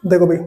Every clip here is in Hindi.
देखो भाई,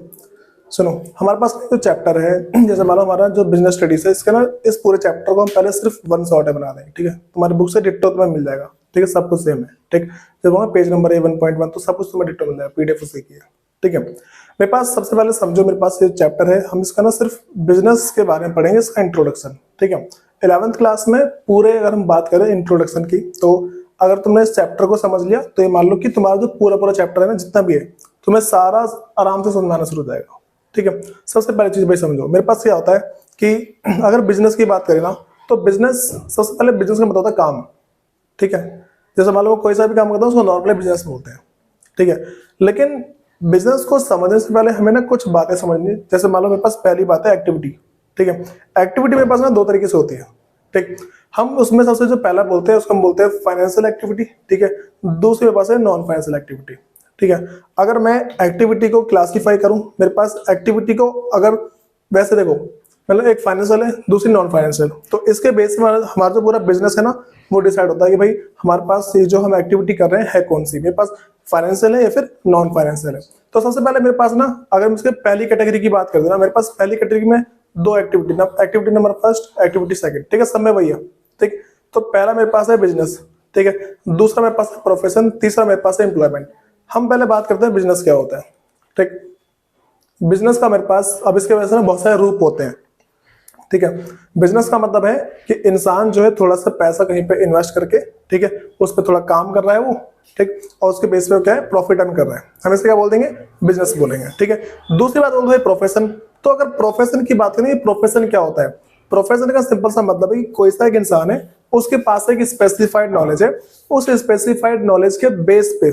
सुनो, हमारे पास जो चैप्टर है, जैसे मान लो हमारा जो बिजनेस स्टडीज है, इसके ना इस पूरे चैप्टर को हम पहले सिर्फ वन शॉट है बना देंगे, ठीक है। तुम्हारी बुक से डिट्टो तुम्हें मिल जाएगा, ठीक है, सब कुछ सेम है, ठीक। जब वहाँ पेज नंबर है 1.1, तो सब कुछ तुम्हें डिट्टो मिल जाएगा, पीडीएफ उसी की है, ठीक है। मेरे पास सबसे पहले समझो, मेरे पास ये चैप्टर है, हम इसका ना सिर्फ बिजनेस के बारे में पढ़ेंगे, इसका इंट्रोडक्शन, ठीक है। 11th क्लास में पूरे अगर हम बात करें इंट्रोडक्शन की, तो अगर तुमने इस चैप्टर को समझ लिया तो ये मान लो कि तुम्हारा जो पूरा पूरा चैप्टर है ना, जितना भी है, तुम्हें सारा आराम से समझाना शुरू हो जाएगा, ठीक है। सबसे पहली चीज भाई समझो, मेरे पास क्या होता है कि अगर बिजनेस की बात करें ना, तो बिजनेस, सबसे पहले बिजनेस का मतलब होता है काम, ठीक है। जैसे मान लो कोई सा भी काम करता है उसको नॉर्मली बिजनेस बोलते हैं, ठीक है। लेकिन बिजनेस को समझने से पहले हमें ना कुछ बातें समझनी, जैसे मान लो मेरे पास पहली बात है एक्टिविटी, ठीक है। एक्टिविटी मेरे पास ना दो तरीके से होती है, ठीक। हम उसमें सबसे जो पहला बोलते हैं उसको हम बोलते हैं फाइनेंशियल एक्टिविटी, ठीक है। दूसरी मेरे पास है नॉन फाइनेंशियल एक्टिविटी, ठीक है। अगर मैं एक्टिविटी को क्लासिफाई करूं, मेरे पास एक्टिविटी को अगर वैसे देखो, मतलब एक फाइनेंशियल है, दूसरी नॉन फाइनेंशियल, तो इसके बेस में हमारा जो पूरा बिजनेस है ना, वो डिसाइड होता है कि भाई हमारे पास ये जो हम एक्टिविटी कर रहे हैं है कौन सी, मेरे पास फाइनेंशियल है या फिर नॉन फाइनेंशियल है। तो सबसे पहले मेरे पास ना, अगर हम इसके पहली कैटेगरी की बात करते हैं ना, मेरे पास पहली कैटेगरी में दो एक्टिविटी ना, activity number first, activity second, ठीक है, सब में वही है, ठीक। तो पहला मेरे पास है बिजनेस, ठीक है। दूसरा मेरे पास है प्रोफेशन, तीसरा मेरे पास है एम्प्लॉयमेंट। हम पहले बात करते हैं बिजनेस क्या होता है, ठीक। बिजनेस का मेरे पास, अब इसके वजह से ना बहुत सारे रूप होते हैं, ठीक है। बिजनेस का मतलब है कि इंसान जो है थोड़ा सा पैसा कहीं पे इन्वेस्ट करके, ठीक है, उस पर थोड़ा काम कर रहा है वो, ठीक, और उसके बेस पे क्या है, प्रॉफिट अर्न कर रहा है, हम इसे क्या बोल देंगे, बिजनेस बोलेंगे, ठीक है। दूसरी बात बोलते हैं प्रोफेशन। तो अगर प्रोफेशन की बात करें, प्रोफेशन क्या होता है, प्रोफेशन का सिंपल सा मतलब है कि कोई सा एक इंसान है, उसके पास एक स्पेसिफाइड नॉलेज है, उस स्पेसिफाइड नॉलेज के बेस पे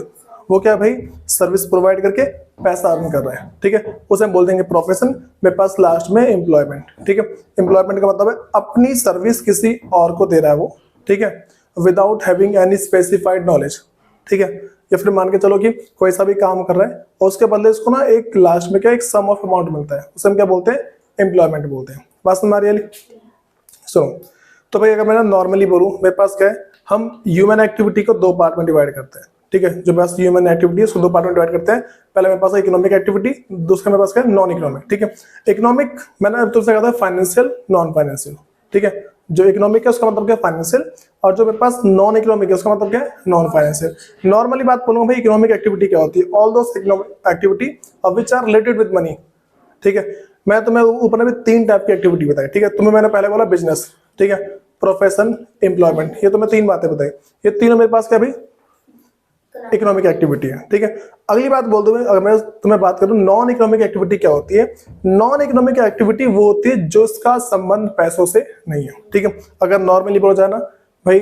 वो क्या भाई, सर्विस प्रोवाइड करके पैसा अर्न कर रहा है, ठीक है, उसे हम बोल देंगे प्रोफेशन। मेरे पास लास्ट में एम्प्लॉयमेंट, ठीक है। एम्प्लॉयमेंट का मतलब है अपनी सर्विस किसी और को दे रहा है वो, ठीक है, without having any specified knowledge, ठीक है। या फिर मान के चलो कि कोई सा भी काम कर रहा है और उसके बदले इसको ना एक लास्ट में क्या, एक सम ऑफ अमाउंट मिलता है, उसे हम क्या बोलते हैं, एम्प्लॉयमेंट बोलते हैं। बात समझ आ रही है? सुनो, तो भाई अगर मैं नॉर्मली बोलूं, मेरे पास क्या है, हम ह्यूमन एक्टिविटी को दो पार्ट में डिवाइड करते हैं, ठीक है। जो मेरे पास ह्यूमन एक्टिविटी है उसको दो पार्ट में डिवाइड करते हैं। पहले मेरे पास है इकोनॉमिक एक्टिविटी, दूसरा मेरे पास क्या है, नॉन इकोनॉमिक, ठीक है। इकोनॉमिक मैंने तुमसे कहा था फाइनेंशियल, नॉन फाइनेंशियल, ठीक है। जो इकोनॉमिक है उसका मतलब क्या है, फाइनेंशियल, और जो मेरे पास नॉन इकोनॉमिक है उसका मतलब क्या है, नॉन फाइनेंशियल। नॉर्मली बात बोलूंगा भाई, इकोनॉमिक एक्टिविटी क्या होती है, all those economic activity which are related with money, ठीक है। मैं तुम्हें ऊपर में तीन टाइप की एक्टिविटी बताई, ठीक है। तुम्हें मैंने पहले बोला बिजनेस, ठीक है, प्रोफेशन, एम्प्लॉयमेंट, ये तो मैं तीन बातें बताई, ये तीनों मेरे पास क्या भाई, इकोनॉमिक एक्टिविटी है, ठीक है। अगली बात बोल दूं, अगर मैं तुम्हें बात करूं नॉन इकोनॉमिक एक्टिविटी क्या होती है, नॉन इकोनॉमिक एक्टिविटी वो होती है जो इसका संबंध पैसों से नहीं है, ठीक है। अगर नॉर्मली बोला जाए ना भाई,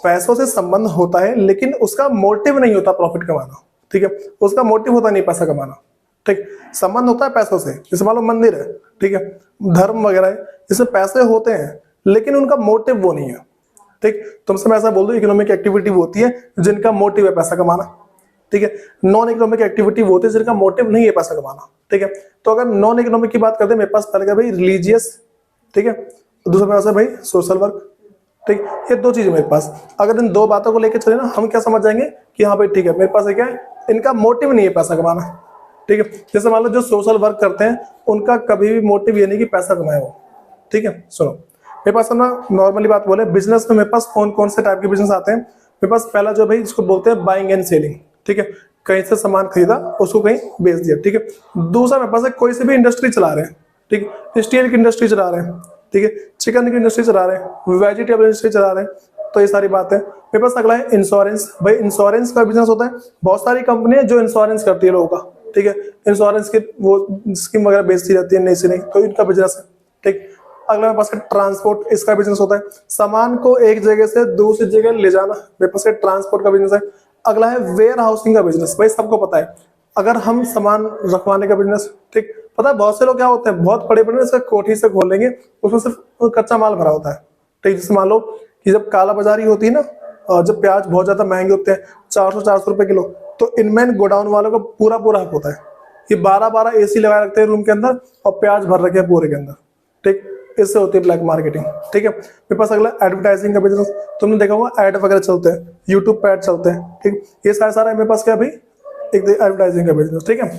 पैसों से संबंध होता है लेकिन उसका मोटिव नहीं होता प्रॉफिट कमाना, ठीक है, उसका मोटिव होता नहीं पैसा कमाना, ठीक। संबंध होता है पैसों से, जैसे मान लो मंदिर है, ठीक है, धर्म वगैरह है, इसमें पैसे होते हैं लेकिन उनका मोटिव वो नहीं है, ठीक। तुमसे मैं ऐसा बोल दूं, इकोनॉमिक एक्टिविटी वो होती है जिनका मोटिव है पैसा कमाना, ठीक है। नॉन इकोनॉमिक एक्टिविटी वो होती है जिनका मोटिव नहीं है पैसा कमाना, ठीक है। तो अगर नॉन इकोनॉमिक की बात करते हैं, मेरे पास पहले क्या भाई, रिलीजियस, ठीक है, दूसरा मेरे पास है भाई सोशल वर्क, ठीक। ये दो चीजें मेरे पास, अगर इन दो बातों को लेकर चले ना, हम क्या समझ जाएंगे कि हाँ भाई ठीक है, मेरे पास है क्या है, इनका मोटिव नहीं है पैसा कमाना, ठीक है। जैसे मान लो जो सोशल वर्क करते हैं उनका कभी भी मोटिव ये नहीं कि पैसा कमाए वो, ठीक है। सुनो, मेरे पास ना नॉर्मली बात बोले, बिजनेस में मेरे पास कौन कौन से टाइप के बिजनेस आते हैं। मेरे पास पहला जो भाई, इसको बोलते हैं बाइंग एंड सेलिंग, ठीक है, कहीं से सामान खरीदा उसको कहीं बेच दिया, ठीक है। दूसरा मेरे पास है कोई से भी इंडस्ट्री चला रहे हैं, ठीक है, स्टील की इंडस्ट्री चला रहे हैं, ठीक है, चिकन की इंडस्ट्री चला रहे हैं, वेजिटेबल इंडस्ट्री चला रहे हैं, तो ये सारी बात है। मेरे पास अगला है इंश्योरेंस। भाई इंश्योरेंस का बिजनेस होता है, बहुत सारी कंपनी है जो इंश्योरेंस करती है लोगों का, ठीक है, इंश्योरेंस की वो स्कीम वगैरह बेचती रहती है, नहीं तो इनका बिजनेस है, ठीक। अगला मेरे पास है ट्रांसपोर्ट, इसका बिजनेस होता है, सामान को एक जगह से दूसरी जगह ले जाना, मेरे पास ट्रांसपोर्ट का बिजनेस है। अगला है वेयर हाउसिंग का बिजनेस, भाई सबको पता है, अगर हम सामान रखवाने का बिजनेस, ठीक। पता है बहुत से लोग क्या होते हैं, बहुत बड़े बड़े कोठी से खोलेंगे, उसमें सिर्फ कच्चा माल भरा होता है, ठीक। जैसे मान लो कि जब काला बाजारी होती है ना, और जब प्याज बहुत ज्यादा महंगे होते हैं, 400 रुपए किलो, तो इनमें गोडाउन वालों को पूरा पूरा हक होता है, ये 12 एसी लगा रखते हैं रूम के अंदर और प्याज भर रखे हैं पूरे के अंदर, ठीक। इससे होती है ब्लैक मार्केटिंग, ठीक है। मेरे पास अगला एडवर्टाइजिंग का बिजनेस, तुमने देखा होगा एड वगैरह चलते हैं, यूट्यूब पे एड चलते हैं, ठीक। ये सारा मेरे पास क्या भाई, एक एडवर्टाइजिंग का बिजनेस, ठीक है।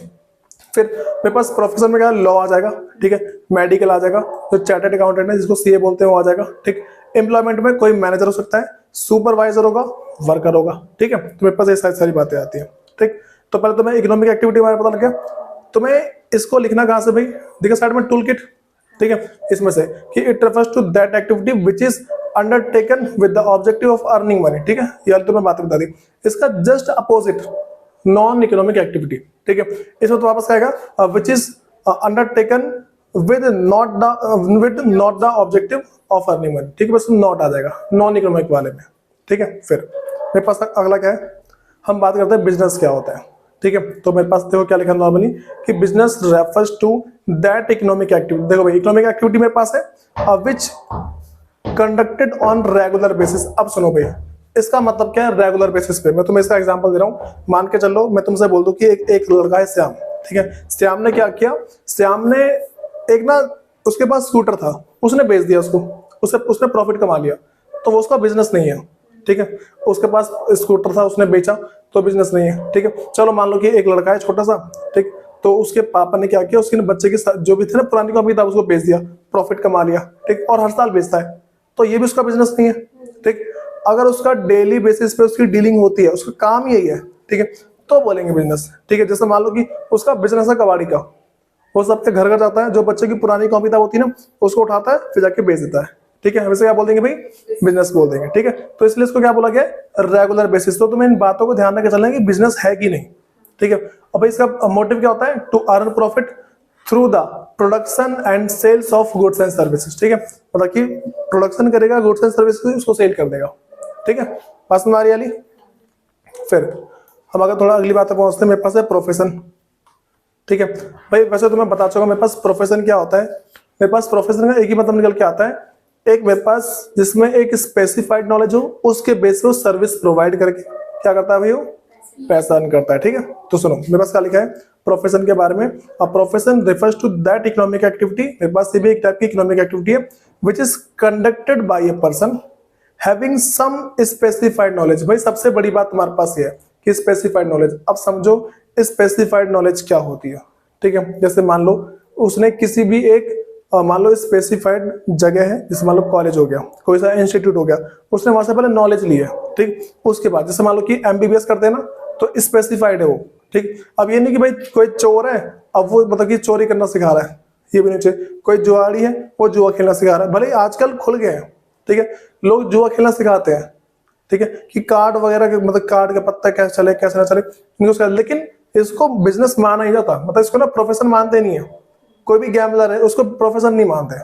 फिर मेरे पास प्रोफेशन में क्या लॉ आ जाएगा, ठीक है, मेडिकल आ जाएगा, जो चार्टर्ड अकाउंटेंट है जिसको सीए बोलते हैं वो आ जाएगा, ठीक। एम्प्लॉयमेंट में कोई मैनेजर हो सकता है, सुपरवाइजर होगा, वर्कर होगा, ठीक है। तो मेरे पास ये सारी बातें आती हैं, ठीक। तो पहले तुम्हें इकोनॉमिक एक्टिविटी बारे में पता लग गया। तुम्हें इसको लिखना कहाँ से भाई, देखिए साइड में टूल किट, ठीक है, इसमें से कि it refers to that activity which is undertaken with the objective of earning money, ठीक है, ये तो मैं बात बता दी। इसका just opposite non economic activity, ठीक है, इसमें तो वापस आएगा which is undertaken with not the objective of earning money, ठीक है, बस नॉट आ जाएगा नॉन इकोनॉमिक वाले में, ठीक है। फिर मेरे पास अगला क्या है, हम बात करते हैं बिजनेस क्या होता है, ठीक है। तो मेरे पास देखो क्या लिखा नॉर्मली कि business refers to that economic activity. देखो भाई इकोनॉमिक एक्टिविटी मेरे पास है which conducted on regular basis. अब सुनो भाई इसका मतलब क्या है रेगुलर बेसिस पे। मैं तुम्हें इसका एग्जांपल दे रहा हूँ, मान के चलो मैं तुमसे बोल दूं कि एक लड़का है श्याम, ठीक है। श्याम ने क्या किया, श्याम ने एक ना उसके पास स्कूटर था, उसने बेच दिया उसको, उसने प्रॉफिट कमा लिया, तो वो उसका बिजनेस नहीं है, ठीक है। उसके पास स्कूटर था, उसने बेचा, तो बिजनेस नहीं है, ठीक है। चलो मान लो कि एक लड़का है छोटा सा, ठीक, तो उसके पापा ने क्या किया, उसके बच्चे की जो भी थे ना पुरानी कॉपी था उसको बेच दिया, प्रॉफिट कमा लिया, ठीक, और हर साल बेचता है, तो ये भी उसका बिजनेस नहीं है, ठीक। अगर उसका डेली बेसिस पे उसकी डीलिंग होती है, उसका काम यही है, ठीक है, तो बोलेंगे बिजनेस, ठीक है। जैसे मान लो कि उसका बिजनेस है कबाड़ी का, वो सबके घर घर जाता है, जो बच्चे की पुरानी कॉपी था होती है ना उसको उठाता है फिर जाके बेच देता है, ठीक है। वैसे क्या बोल देंगे भाई, बिजनेस बोल देंगे, ठीक है। तो इसलिए इसको क्या बोला गया, रेगुलर बेसिस। तो तुम्हें इन बातों को ध्यान रखकर चलना है कि बिजनेस है कि नहीं, ठीक है। अब भाई इसका मोटिव क्या होता है, to earn profit through the production and sales of goods and services, ठीक है। मतलब कि प्रोडक्शन करेगा गुड्स एंड सर्विसेज, उसको सेल कर देगा, ठीक है। पास में आ रही वाली। फिर हम अगर थोड़ा अगली बात पे पहुंचते हैं, मेरे पास है प्रोफेशन, ठीक है। भाई वैसे तो मैं बता चुका मेरे पास प्रोफेशन क्या होता है। मेरे पास प्रोफेशन का एक ही मतलब निकल के आता है, एक मेरे पास जिसमें एक स्पेसिफाइड नॉलेज हो, उसके बेस पे सर्विस प्रोवाइड करके क्या करता है भाई, वो पैसा अर्न करता है, ठीक है। तो सुनो मेरे पास क्या लिखा है प्रोफेशन के बारे में। A profession refers to that economic activity, मेरे पास ये भी एक टाइप की इकोनॉमिक एक्टिविटी है, which is conducted by a person having some specified knowledge. भाई सबसे बड़ी बात तुम्हारे पास ये है कि स्पेसिफाइड नॉलेज। अब समझो स्पेसिफाइड नॉलेज क्या होती है, ठीक है। जैसे मान लो उसने किसी भी एक मान लो स्पेसिफाइड जगह है, जैसे मान लो कॉलेज हो गया, कोई सा इंस्टीट्यूट हो गया, उसने वहां से पहले नॉलेज ली है, ठीक। उसके बाद जैसे मान लो कि एमबीबीएस करते हैं ना, तो स्पेसिफाइड है वो, ठीक। अब ये नहीं कि भाई कोई चोर है अब वो मतलब कि चोरी करना सिखा रहा है, ये भी नहीं चाहिए। कोई जुआड़ी है वो जुआ खेलना सिखा रहा है, भले आजकल खुल गए हैं, ठीक है, लोग जुआ खेलना सिखाते हैं, ठीक है, कि कार्ड वगैरह के मतलब कार्ड के पत्ता कैसे चले कैसे ना चले इनको, लेकिन इसको बिजनेस माना ही जाता, मतलब इसको ना प्रोफेशन मानते नहीं है। कोई भी गैम्बलर है उसको प्रोफेशन नहीं मानते,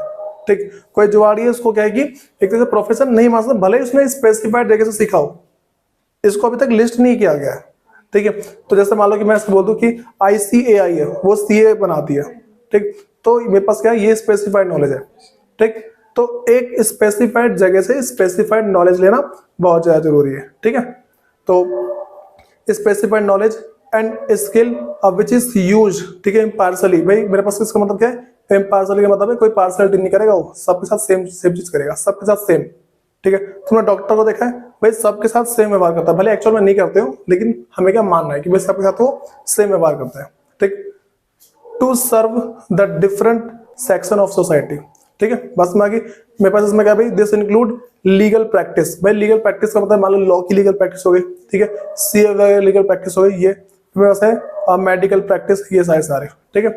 ठीक। कोई जुआड़ी है उसको क्या है कि एक तरह से प्रोफेशन नहीं मानते, भले ही उसने स्पेसिफाइड जगह से सीखा हो, इसको अभी तक लिस्ट नहीं किया गया है, ठीक है। तो जैसे मान लो कि मैं इसको बोल दूं कि ICAI है, वो CA बनाती है, ठीक। तो मेरे पास क्या है, ये स्पेसिफाइड नॉलेज है, ठीक। तो एक स्पेसिफाइड जगह से स्पेसिफाइड नॉलेज लेना बहुत ज्यादा जरूरी है, ठीक है। तो specified knowledge and skill which is use, ठीक है, इम्पार्शली। भाई मेरे पास इसका मतलब क्या है, इम्पार्शली का मतलब है कोई पार्शलिटी नहीं करेगा, वो सबके साथ सेम चीज करेगा, सबके साथ सेम, ठीक है। तुमने डॉक्टर को देखा है भाई सबके साथ सेम व्यवहार करता है, भले एक्चुअल में नहीं करते हो, लेकिन हमें क्या मानना है कि भाई सबके साथ वो सेम व्यवहार करता है, ठीक। To serve the different section of society, ठीक है। बस में आगे मेरे पास इसमें क्या भाई, दिस इंक्लूड लीगल प्रैक्टिस। भाई लीगल प्रैक्टिस का मतलब मान लो लॉ की लीगल प्रैक्टिस हो गई, ठीक है, CA लीगल प्रैक्टिस हो गई, ये मेरे पास है मेडिकल प्रैक्टिस, ये सारे, ठीक है।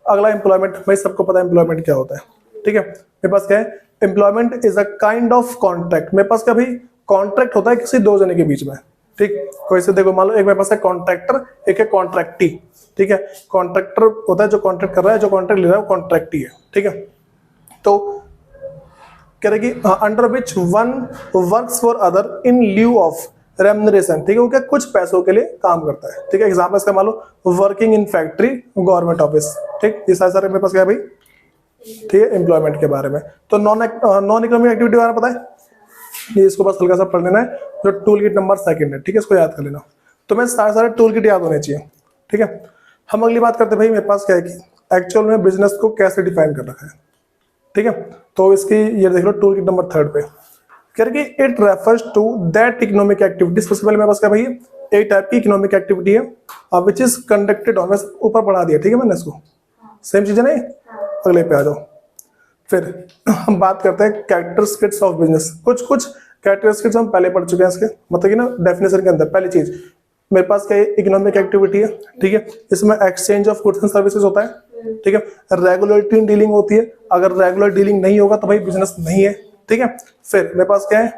अगला एम्प्लॉयमेंट, भाई सबको पता है एम्प्लॉयमेंट क्या होता है, ठीक है। मेरे पास क्या है, employment is a kind of contract. मेरे पास क्या भाई, कॉन्ट्रैक्ट होता है किसी दो जने के बीच में, ठीक। कोई से देखो मान लो एक मेरे पास है कॉन्ट्रैक्टर, एक है कॉन्ट्रैक्टी, ठीक है। कॉन्ट्रैक्टर होता है जो कॉन्ट्रैक्ट कर रहा है, जो कॉन्ट्रैक्ट ले रहा है वो कॉन्ट्रैक्टी है, ठीक है। तो कह रहे कि under which one works for other in leave of remuneration, ठीक है, वो क्या कुछ पैसों के लिए काम करता है, ठीक है। एग्जांपल इसका मान लो working in factory, government office, ठीक। ये सारे मेरे पास क्या है भाई, ठीक है, एम्प्लॉयमेंट के बारे में। तो नॉन इकोनॉमिक एक्टिविटी बारे में पता है, ये इसको बस हल्का सा पढ़ लेना है, जो टूल किट नंबर 2 है, ठीक है, इसको याद कर लेना। तो मैं सारे टूल किट याद होने चाहिए, ठीक है। हम अगली बात करते हैं भाई, मेरे पास क्या है कि एक्चुअल में बिजनेस को कैसे डिफाइन कर रखा है, ठीक है। तो इसकी ये देख लो टूल किट नंबर 3 पे कह रहे कि it refers to that economic activity. सबसे पहले मेरे पास क्या भाई, एक टाइप की इकोनॉमिक एक्टिविटी है विच इज कंडक्टेड ऑन, ऊपर पढ़ा दिया, ठीक है मैंने इसको, सेम चीज है नहीं। अगले पे आ जाओ। फिर हम बात करते हैं कैरेक्टरिस्टिक्स ऑफ बिजनेस। कुछ कुछ कैरेक्टरिस्टिक्स हम पहले पढ़ चुके हैं इसके, मतलब कि ना डेफिनेशन के अंदर पहली चीज मेरे पास क्या है, इकोनॉमिक एक्टिविटी है, ठीक है, इसमें exchange of goods and services होता है, ठीक है, रेगुलेटरी डीलिंग होती है, अगर रेगुलर डीलिंग नहीं होगा तो भाई बिजनेस नहीं है, ठीक है। फिर मेरे पास क्या है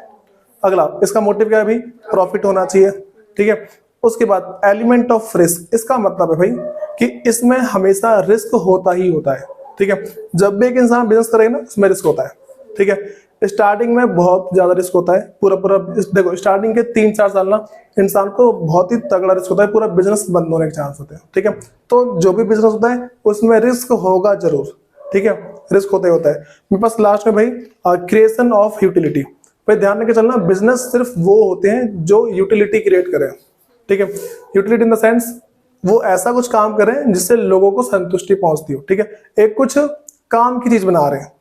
अगला, इसका मोटिव क्या है भाई, प्रॉफिट होना चाहिए, ठीक है। उसके बाद एलिमेंट ऑफ रिस्क, इसका मतलब है भाई कि इसमें हमेशा रिस्क होता ही होता है, ठीक है। जब भी एक इंसान बिजनेस करेगा ना उसमें रिस्क होता है, ठीक है। स्टार्टिंग में बहुत ज्यादा रिस्क होता है, पूरा पूरा देखो स्टार्टिंग के 3-4 साल ना इंसान को बहुत ही तगड़ा रिस्क होता है, पूरा बिजनेस बंद होने के चांस होते हैं, ठीक है। तो जो भी बिजनेस होता है उसमें रिस्क होगा जरूर, ठीक है, रिस्क होता ही होता है। मेरे पास लास्ट में भाई क्रिएशन ऑफ यूटिलिटी, भाई ध्यान रख के चलना, बिजनेस सिर्फ वो होते हैं जो यूटिलिटी क्रिएट करें, ठीक है। यूटिलिटी इन द सेंस वो ऐसा कुछ काम करें जिससे लोगों को संतुष्टि पहुंचती हो, ठीक है, एक कुछ काम की चीज बना रहे हैं,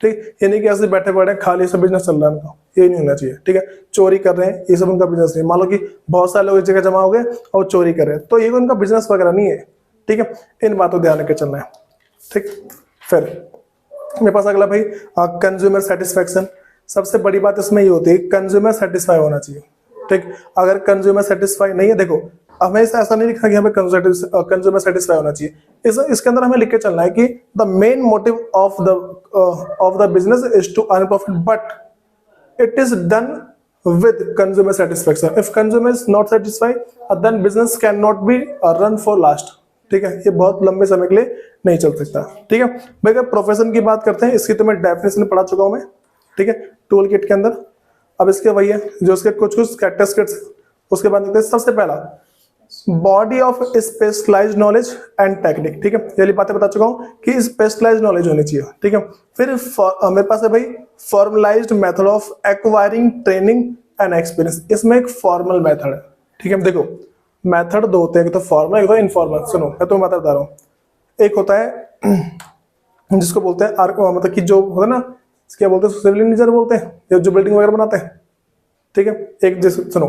ठीक, ये नहीं कि ऐसे बैठे पड़े खाली सब बिजनेस चल रहा है उनका, ये नहीं होना चाहिए, ठीक है। चोरी कर रहे हैं ये सब उनका बिजनेस नहीं, मान लो कि बहुत सारे लोग एक जगह जमा हो गए और चोरी कर रहे हैं, तो ये उनका बिजनेस वगैरह नहीं है, ठीक है। इन बातों ध्यान रख के चलना है, ठीक। फिर मेरे पास अगला भाई कंज्यूमर सेटिस्फेक्शन, सबसे बड़ी बात इसमें ये होती है कंज्यूमर सेटिस्फाई होना चाहिए, ठीक। अगर कंज्यूमर सेटिस्फाई नहीं है, देखो हमें ऐसा नहीं लिखा कि हमें कंज्यूमर सेटिस्फाई होना चाहिए, इसके अंदर हमें लिख के चलना है कि the main motive of the business is to earn profit but it is done with consumer satisfaction, if consumer is not satisfied then business can not be run for last, ठीक है, ये बहुत लंबे समय के लिए नहीं चल सकता, ठीक है। भाई अगर प्रोफेशन की बात करते हैं, इसकी तो मैं डेफिनेशन पढ़ा चुका हूं मैं, ठीक है, टूल किट के अंदर। अब इसके वही है जो इसके कुछ कुछ कैरेक्टरिस्टिक्स, उसके बाद देखते हैं सबसे पहला body of specialised knowledge and technique, ठीक है, ये वाली बातें बता चुका हूं कि स्पेशलाइज्ड नॉलेज होनी चाहिए, ठीक है। फिर मेरे पास है भाई formalised method of acquiring training and experience, इसमें एक फॉर्मल मेथड है, ठीक है। देखो मेथड दो होते हैं, एक तो फॉर्मल एक तो इनफॉर्मल, सुनो मैं तुम्हें बता रहा हूँ। एक होता है जिसको बोलते हैं मतलब कि जो होता है ना, क्या बोलते हैं, सिविल इंजीनियर बोलते हैं जो बिल्डिंग वगैरह बनाते हैं, ठीक है। एक जैसे सुनो,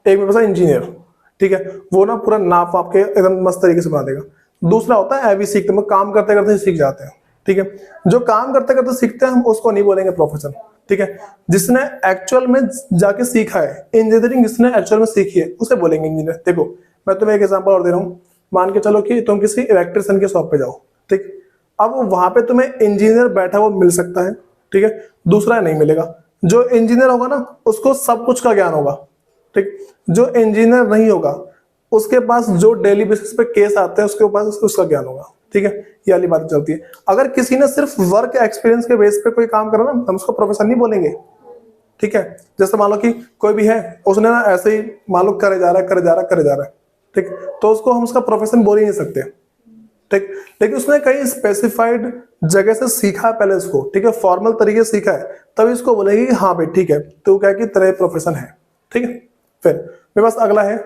एक मेरे पास इंजीनियर, ठीक है, वो ना पूरा नाप वाप के एकदम मस्त तरीके से बना देगा। दूसरा होता है एवी सीखते, मतलब काम करते करते सीख जाते हैं, ठीक है। जो काम करते करते सीखते हैं हम उसको नहीं बोलेंगे प्रोफेशन, ठीक है। जिसने एक्चुअल में जाके सीखा है, इंजीनियरिंग जिसने एक्चुअल में सीखी है उसे बोलेंगे इंजीनियर। देखो मैं तुम्हें एक एग्जांपल और दे रहा हूँ, मान के चलो कि तुम किसी इलेक्ट्रिशियन के शॉप पे जाओ, ठीक, अब वहां पे तुम्हें इंजीनियर बैठा हुआ मिल सकता है, ठीक है, दूसरा नहीं मिलेगा। जो इंजीनियर होगा ना उसको सब कुछ का ज्ञान होगा, ठीक। जो इंजीनियर नहीं होगा उसके पास जो डेली बेसिस पे केस आते हैं उसके पास उसका ज्ञान होगा, ठीक है, ये वाली बात चलती है। अगर किसी ने सिर्फ वर्क एक्सपीरियंस के बेस पे कोई काम करा ना हम उसको प्रोफेशन नहीं बोलेंगे, ठीक है। जैसे मान लो कि कोई भी है उसने ना ऐसे ही मान लो करे जा रहा है, ठीक, तो उसको हम उसका प्रोफेशन बोल ही नहीं सकते, ठीक। लेकिन उसने कहीं स्पेसिफाइड जगह से सीखा है पहले उसको, ठीक है, फॉर्मल तरीके से सीखा है, तभी इसको बोलेंगे कि हाँ भाई ठीक है तो क्या कि तेरा प्रोफेशन है, ठीक है। फिर मेरे पास अगला है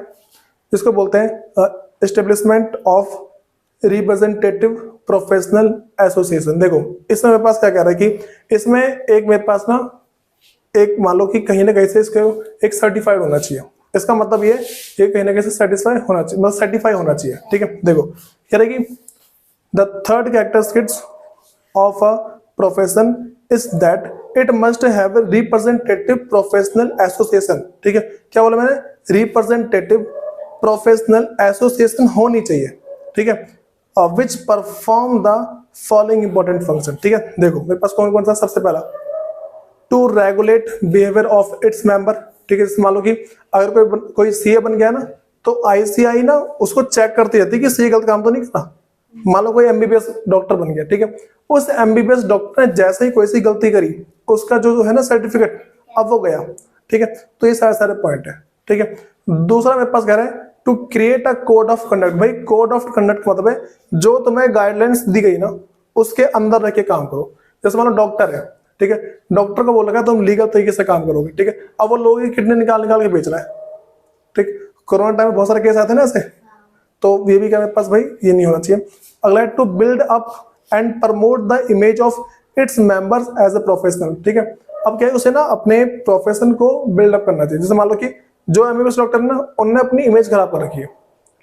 जिसको बोलते हैं establishment of representative professional association. देखो इसमें मेरे पास क्या कह रहा है कि इसमें एक मेरे पास ना एक मान लो कि कहीं ना कहीं से इसको एक सर्टिफाइड होना चाहिए, इसका मतलब ये कहीं ना कहीं से सेटिस्फाई होना चाहिए, मतलब सर्टिफाई होना चाहिए, ठीक है। देखो कह रहे कि the third characteristics of a profession is that it must have a representative professional association, ठीक है। क्या बोला मैंने, रिप्रेजेंटेटिव प्रोफेशनल एसोसिएशन होनी चाहिए, ठीक है, which perform the following important function, ठीक है। देखो मेरे पास कौन कौन सा, सबसे पहला to regulate behaviour of its member, ठीक है। मान लो कि अगर कोई सीए बन गया ना तो आईसीआई ना उसको चेक करती रहती है कि सीए गलत काम तो नहीं करता। मान लो कोई एमबीबीएस डॉक्टर बन गया, ठीक है, उस एमबीबीएस डॉक्टर ने जैसे ही कोई सी गलती करी उसका जो है ना सर्टिफिकेट अब वो गया, ठीक है। तो ये सारे पॉइंट है, ठीक है। दूसरा मेरे पास कह रहा है to create a code of conduct, भाई कोड ऑफ कंडक्ट मतलब है जो तुम्हें गाइडलाइंस दी गई ना उसके अंदर रह के काम करो। जैसे मान लो डॉक्टर है, ठीक है, डॉक्टर को बोला तुम लीगल तरीके से काम करोगे, ठीक है। अब वो लोगों की किडनी निकाल के बेच रहा है, ठीक। कोरोना टाइम में बहुत सारे केस आते हैं ना ऐसे, तो ये भी क्या मेरे पास भाई ये नहीं होना चाहिए। अगला है to build up and promote the image of its members as a professional, ठीक है। अब क्या है उसे ना अपने प्रोफेशन को बिल्डअप करना चाहिए। जैसे मान लो कि जो एमबीबीएस डॉक्टर है ना उन्होंने अपनी इमेज खराब कर रखी है,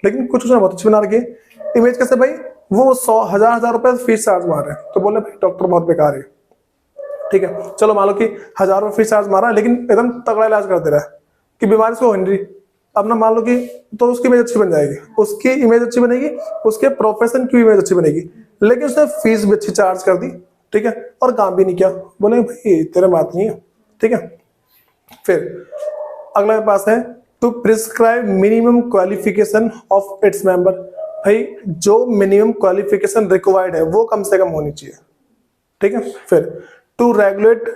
लेकिन कुछ उसने बहुत अच्छी बना रखी है। इमेज कैसे भाई, वो 100,000 रुपए फीस चार्ज मार रहे हैं, तो बोले भाई डॉक्टर बहुत बेकार है, ठीक है। चलो मान लो कि 1,000 रुपए फीस चार्ज मारा है, लेकिन एकदम तगड़ा इलाज कर दे रहा है कि बीमारी उसको हो नहीं रही। अब ना मान लो कि तो उसकी इमेज अच्छी बन जाएगी, उसकी इमेज अच्छी बनेगी, उसके प्रोफेशन की इमेज अच्छी बनेगी, लेकिन उसने फीस भी अच्छी चार्ज कर दी, ठीक है, और काम भी नहीं किया। बोले भाई तेरे बात नहीं है, ठीक है। फिर अगला मेरे पास है to prescribe minimum qualification of its member. भाई जो मिनिमम क्वालिफिकेशन रिक्वायर्ड है वो कम से कम होनी चाहिए, ठीक है। फिर to regulate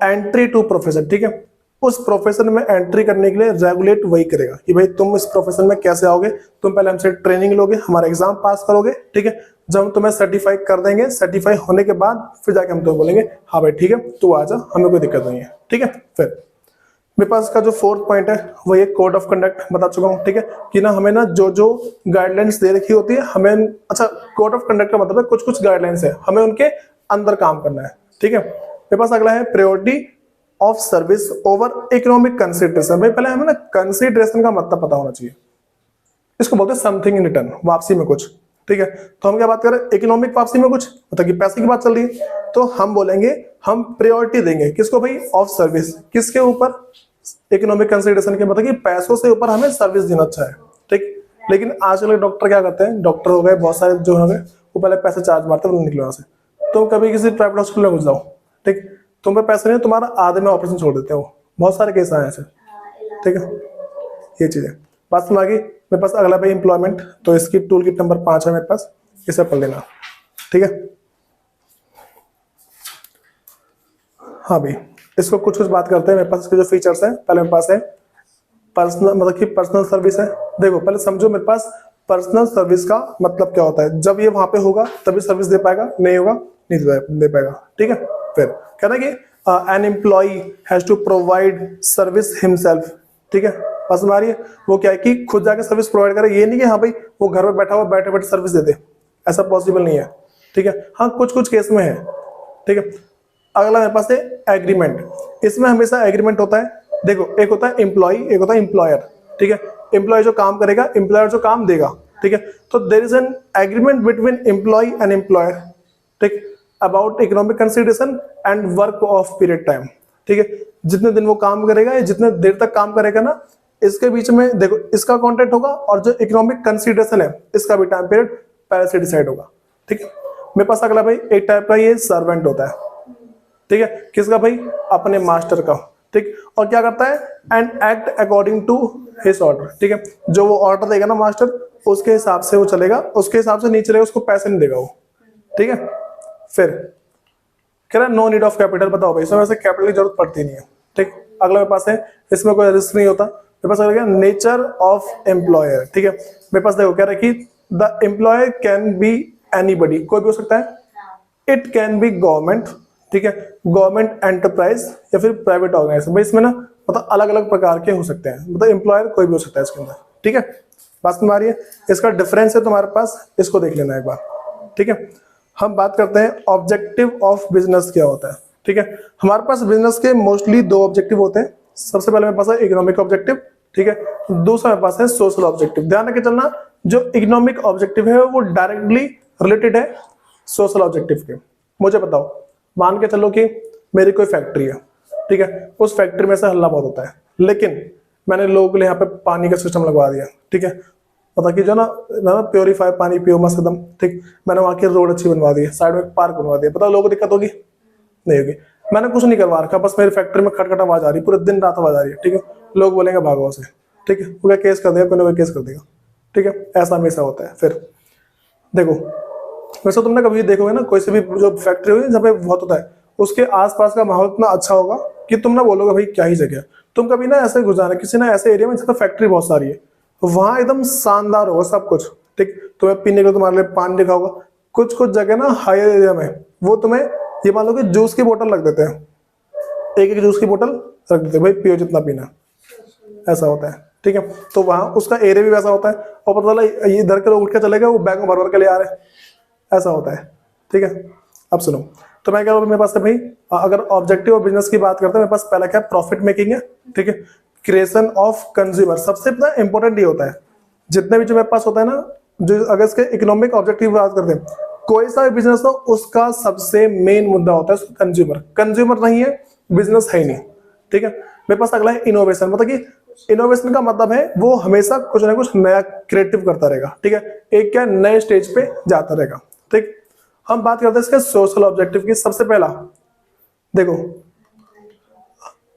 entry to profession, ठीक है, उस प्रोफेशन में एंट्री करने के लिए रेगुलेट वही करेगा कि भाई तुम इस प्रोफेशन में कैसे आओगे, तुम पहले हमसे ट्रेनिंग लोगे, हमारा एग्जाम पास करोगे, ठीक है, जब हम तुम्हें सर्टिफाई कर देंगे, सर्टिफाई होने के बाद फिर जाके हम तुम्हें बोलेंगे हाँ भाई ठीक है तू आ जा, हमें कोई दिक्कत नहीं है, ठीक है। फिर मेरे पास का जो फोर्थ पॉइंट है वो ये कोड ऑफ कंडक्ट बता चुका हूँ, ठीक है, कि ना हमें ना जो जो गाइडलाइंस दे रखी होती है हमें, अच्छा कोड ऑफ कंडक्ट का मतलब है कुछ कुछ गाइडलाइंस है, हमें उनके अंदर काम करना है, ठीक है। मेरे पास अगला है priority of service over economic consideration. भाई पहले हमें ना कंसिडरेशन का मतलब पता होना चाहिए, इसको बोलते हैं समथिंग इन रिटर्न, वापसी में कुछ, ठीक है। तो हम क्या बात कर रहे हैं, इकोनॉमिक वापसी में कुछ, मतलब कि पैसे की बात चल रही है, तो हम बोलेंगे हम प्रायोरिटी देंगे किसको भाई, ऑफ सर्विस, किसके ऊपर, इकोनॉमिक कंसिडरेशन के, मतलब कि पैसों से ऊपर हमें सर्विस देना अच्छा है, ठीक। लेकिन आजकल डॉक्टर क्या करते हैं, डॉक्टर हो गए बहुत सारे जो हो गए, वो पहले पैसे चार्ज मारते हैं निकलो वहां से। तुम कभी किसी प्राइवेट हॉस्पिटल में घुस जाओ, ठीक, तुम पे पैसे नहीं, तुम्हारा आधे में ऑपरेशन छोड़ देते हो, बहुत सारे केस आए ऐसे, ठीक है। ये चीज है। बात समझ आ गई। मेरे पास अगला भाई एम्प्लॉयमेंट, तो इसकी टूल किट नंबर 5 है मेरे पास, इसे पढ़ लेना, ठीक है। हाँ भाई इसको कुछ कुछ बात करते हैं। मेरे पास इसके जो फीचर्स हैं, पहले मेरे पास है पर्सनल, मतलब कि पर्सनल सर्विस है। देखो पहले समझो मेरे पास पर्सनल सर्विस का मतलब क्या होता है, जब ये वहां पे होगा तभी सर्विस दे पाएगा, नहीं होगा नहीं दे पाएगा, ठीक है। फिर कहना कि an employ has to provide service himself, ठीक है, बस हमारी वो क्या है कि खुद जाके सर्विस प्रोवाइड करे, ये नहीं कि हाँ भाई वो घर में बैठा हुआ बैठे बैठे सर्विस दे दे, ऐसा पॉसिबल नहीं है, ठीक है। हाँ कुछ कुछ केस में है, ठीक है। अगला मेरे पास है एग्रीमेंट, इसमें हमेशा एग्रीमेंट होता है। देखो एक होता है एम्प्लॉय, एक होता है एम्प्लॉयर, ठीक है। एम्प्लॉय जो काम करेगा, एम्प्लॉयर जो काम देगा, ठीक है। तो there is an agreement between employ and employer, ठीक, about economic consideration and work of period time, ठीक है। जितने दिन वो काम करेगा या जितने देर तक काम करेगा ना, इसके बीच में देखो इसका कॉन्ट्रैक्ट होगा, और जो इकोनॉमिक कंसिडरेशन है इसका भी टाइम पीरियड पहले से डिसाइड होगा, ठीक है। मेरे पास अगला भाई एक टाइप का ये सर्वेंट होता है, ठीक है, किसका भाई, अपने मास्टर का, ठीक। और क्या करता है, and act according to his order, ठीक है, जो वो ऑर्डर देगा ना मास्टर उसके हिसाब से वो चलेगा, उसके हिसाब से नहीं चलेगा उसको पैसे नहीं देगा वो, ठीक है। फिर कह रहा है नो नीड ऑफ कैपिटल, बताओ भाई इसमें वैसे कैपिटल की जरूरत पड़ती नहीं है, ठीक। अगला मेरे पास है इसमें कोई रिस्क नहीं होता। मेरे पास आ गया नेचर ऑफ एम्प्लॉयर, ठीक है। मेरे पास देखो कह रहा है कि the employer can be anybody, कोई भी हो सकता है, इट कैन बी गवर्नमेंट, ठीक है, गवर्नमेंट एंटरप्राइज या फिर प्राइवेट ऑर्गेनाइजेशन। भाई इसमें ना मतलब अलग अलग प्रकार के हो सकते हैं, मतलब एम्प्लॉयर कोई भी हो सकता है इसके अंदर, ठीक है। बात समझ आ रही है। इसका डिफरेंस है तुम्हारे पास, इसको देख लेना एक बार, ठीक है। हम बात करते हैं ऑब्जेक्टिव ऑफ बिजनेस क्या होता है, ठीक है। हमारे पास बिजनेस के मोस्टली 2 ऑब्जेक्टिव होते हैं। सबसे पहले मेरे पास है इकोनॉमिक ऑब्जेक्टिव, ठीक है, दूसरा मेरे पास है सोशल ऑब्जेक्टिव। ध्यान रखे चलना, जो इकोनॉमिक ऑब्जेक्टिव है वो डायरेक्टली रिलेटेड है सोशल ऑब्जेक्टिव के। मुझे बताओ, मान के चलो कि मेरी कोई फैक्ट्री है, ठीक है, उस फैक्ट्री में से हल्ला बहुत होता है, लेकिन मैंने लोगों के लिए यहाँ पे पानी का सिस्टम लगवा दिया, ठीक है, पता कि जो ना प्योरीफाई पानी पियो मस्त एकदम, ठीक। मैंने वहाँ की रोड अच्छी बनवा दी है, साइड में एक पार्क बनवा दिया, पता लोगों को दिक्कत होगी, नहीं होगी। मैंने कुछ नहीं करवा रखा, बस मेरी फैक्ट्री में खटखट आवाज आ रही है, पूरे दिन रात आवाज आ रही है, ठीक है, लोग बोलेंगे भागो से, ठीक है, वो क्या केस कर देगा, कोई ना कोई केस कर देगा, ठीक है, ऐसा हमेशा होता है। फिर देखो वैसे तुमने कभी देखोगे ना, कोई से भी जो फैक्ट्री होगी जहाँ पे बहुत होता है, उसके आसपास का माहौल इतना अच्छा होगा कि तुम ना बोलोगे भाई क्या ही जगह। तुम कभी ना ऐसे गुजारा किसी ना ऐसे एरिया में जहाँ फैक्ट्री बहुत सारी है, वहां एकदम शानदार होगा सब कुछ, ठीक, तुम्हें पीने को तुम्हारे लिए पानी लिखा होगा। कुछ कुछ जगह ना हायर एरिया में वो तुम्हें ये मान लो कि जूस की बोतल रख देते हैं, एक एक जूस की बोतल रख देते हैं, भाई पियो जितना पीना, ऐसा होता है, ठीक है। तो वहां उसका एरिया भी वैसा होता है, और पता चला इधर के लोग उठ के चले गए, वो बैग में भर भर के ले आ रहे हैं, ऐसा होता है, ठीक है। अब सुनो, तो मैं क्या मेरे पास है भाई, अगर ऑब्जेक्टिव ऑफ बिजनेस की बात करते हैं, मेरे पास पहला क्या है, प्रॉफिट मेकिंग है, ठीक है, क्रिएशन ऑफ कंज्यूमर, सबसे इंपॉर्टेंट ये होता है जितने भी जो मेरे पास होता है ना, जो अगर इसके इकोनॉमिक ऑब्जेक्टिव की बात करते हैं, कोई सा भी बिजनेस हो उसका सबसे मेन मुद्दा होता है कंज्यूमर। कंज्यूमर नहीं है, बिजनेस है ही नहीं। ठीक है, मेरे पास अगला है इनोवेशन। मतलब कि इनोवेशन का मतलब है वो हमेशा कुछ ना कुछ नया क्रिएटिव करता रहेगा। ठीक है, एक क्या नए स्टेज पे जाता रहेगा। ठीक, हम बात करते हैं इसके सोशल ऑब्जेक्टिव की। सबसे पहला देखो,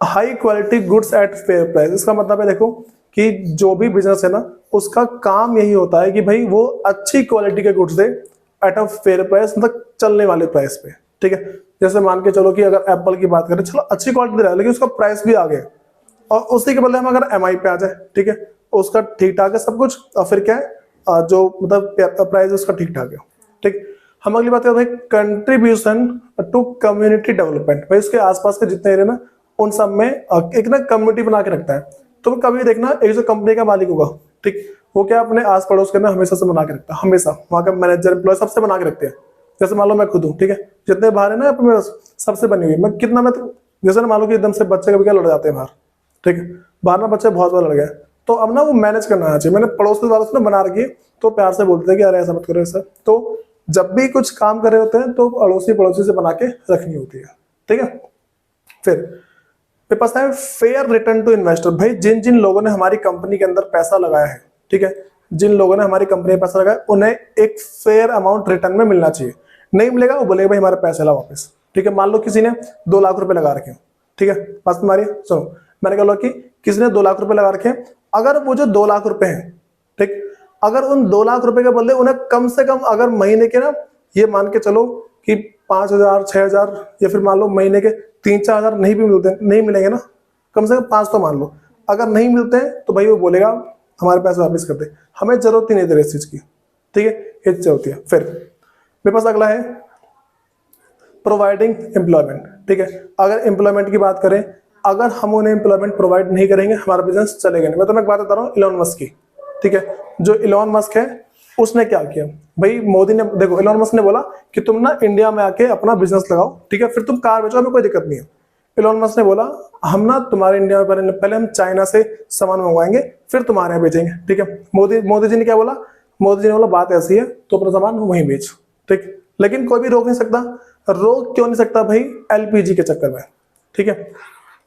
high quality goods at fair price. इसका मतलब है देखो कि जो भी बिजनेस है ना, उसका काम यही होता है कि भाई वो अच्छी क्वालिटी के goods they at a fair price, मतलब चलने वाले प्राइस पे। ठीक है, जैसे मान के चलो कि अगर एप्पल की बात करें, चलो अच्छी क्वालिटी दे रहा है लेकिन उसका प्राइस भी आ गया, और उसी के बदले हम अगर एमआई पे आ जाए, ठीक है, उसका ठीक ठाक है सब कुछ, और फिर क्या है जो मतलब प्राइस उसका ठीक ठाक है। ठीक, हम अगली बात करते हैं कंट्रीब्यूशन टू कम्युनिटी डेवलपमेंट। भाई उसके आसपास के जितने एरिया ना, उन सब में एक ना कम्युनिटी बना के रखता है। तुम कभी देखना, एक जो कंपनी का मालिक होगा, ठीक, वो क्या अपने आस पड़ोस के ना हमेशा से बना के रखता है, हमेशा वहां का मैनेजर एम्प्लॉय सबसे बना के रखते हैं। जैसे मान लो मैं खुद हूँ, ठीक है, जितने बाहर है ना अपने सबसे बनी हुई, मैं कितना मैं जैसे ना मान लो कि एकदम से बच्चे कभी क्या लड़ जाते हैं बाहर, ठीक है, बाहर ना बच्चे बहुत बार लड़ गए, तो अब ना वो मैनेज करना आना चाहिए। मैंने पड़ोस वालों से ना बना रखी है, तो प्यार से बोलते हैं कि अरे ऐसा मत करो ऐसा। तो जब भी कुछ काम कर रहे होते हैं तो अड़ोसी पड़ोसी से बना के रखनी होती है। ठीक है, फिर मेरे पास है फेयर रिटर्न टू इन्वेस्टर। भाई जिन जिन लोगों ने हमारी कंपनी के अंदर पैसा लगाया है, ठीक है, जिन लोगों ने हमारी कंपनी में पैसा लगाया, उन्हें एक फेयर अमाउंट रिटर्न में मिलना चाहिए। नहीं मिलेगा वो बोलेगा भाई हमारा पैसा ला वापस। ठीक है, मान लो किसी ने 2 लाख रुपए लगा रखे, ठीक है, बात तुम्हारी सुनो, मैंने कहा कि किसी ने 2 लाख रुपए लगा रखे, अगर वो जो 2 लाख रुपए हैं, ठीक, अगर उन 2 लाख रुपए के बदले उन्हें कम से कम अगर महीने के ना, ये मान के चलो कि 5,000 6,000 या फिर मान लो महीने के 3-4 हजार नहीं भी मिलते, नहीं मिलेंगे ना, कम से कम 5 तो मान लो, अगर नहीं मिलते हैं तो भाई वो बोलेगा हमारे पैसे वापस कर दे, हमें जरूरत ही नहीं दे रही इस चीज की। ठीक है, ये चीज होती है। फिर मेरे पास अगला है प्रोवाइडिंग एम्प्लॉयमेंट। ठीक है, अगर एम्प्लॉयमेंट की बात करें, अगर हम उन्हें एम्प्लॉयमेंट प्रोवाइड नहीं करेंगे हमारा बिजनेस चलेगा नहीं। मैं तुम्हें एक बात बता रहा हूँ इलॉन मस्क की। ठीक है, जो इलॉन मस्क है उसने क्या किया, भाई मोदी ने देखो, इलॉन मस्क ने बोला कि तुम ना इंडिया में आके अपना बिजनेस लगाओ, ठीक है, फिर तुम कार बेचो, हमें कोई दिक्कत नहीं है। इलॉन मस्क ने बोला हम ना तुम्हारे इंडिया में पहले हम चाइना से सामान मंगवाएंगे फिर तुम्हारे यहाँ बेचेंगे। ठीक है, मोदी जी ने क्या बोला, मोदी जी ने बोला बात ऐसी है तो अपना सामान वहीं बेच। ठीक, लेकिन कोई भी रोक नहीं सकता। रोक क्यों नहीं सकता भाई, एलपीजी के चक्कर में। ठीक है,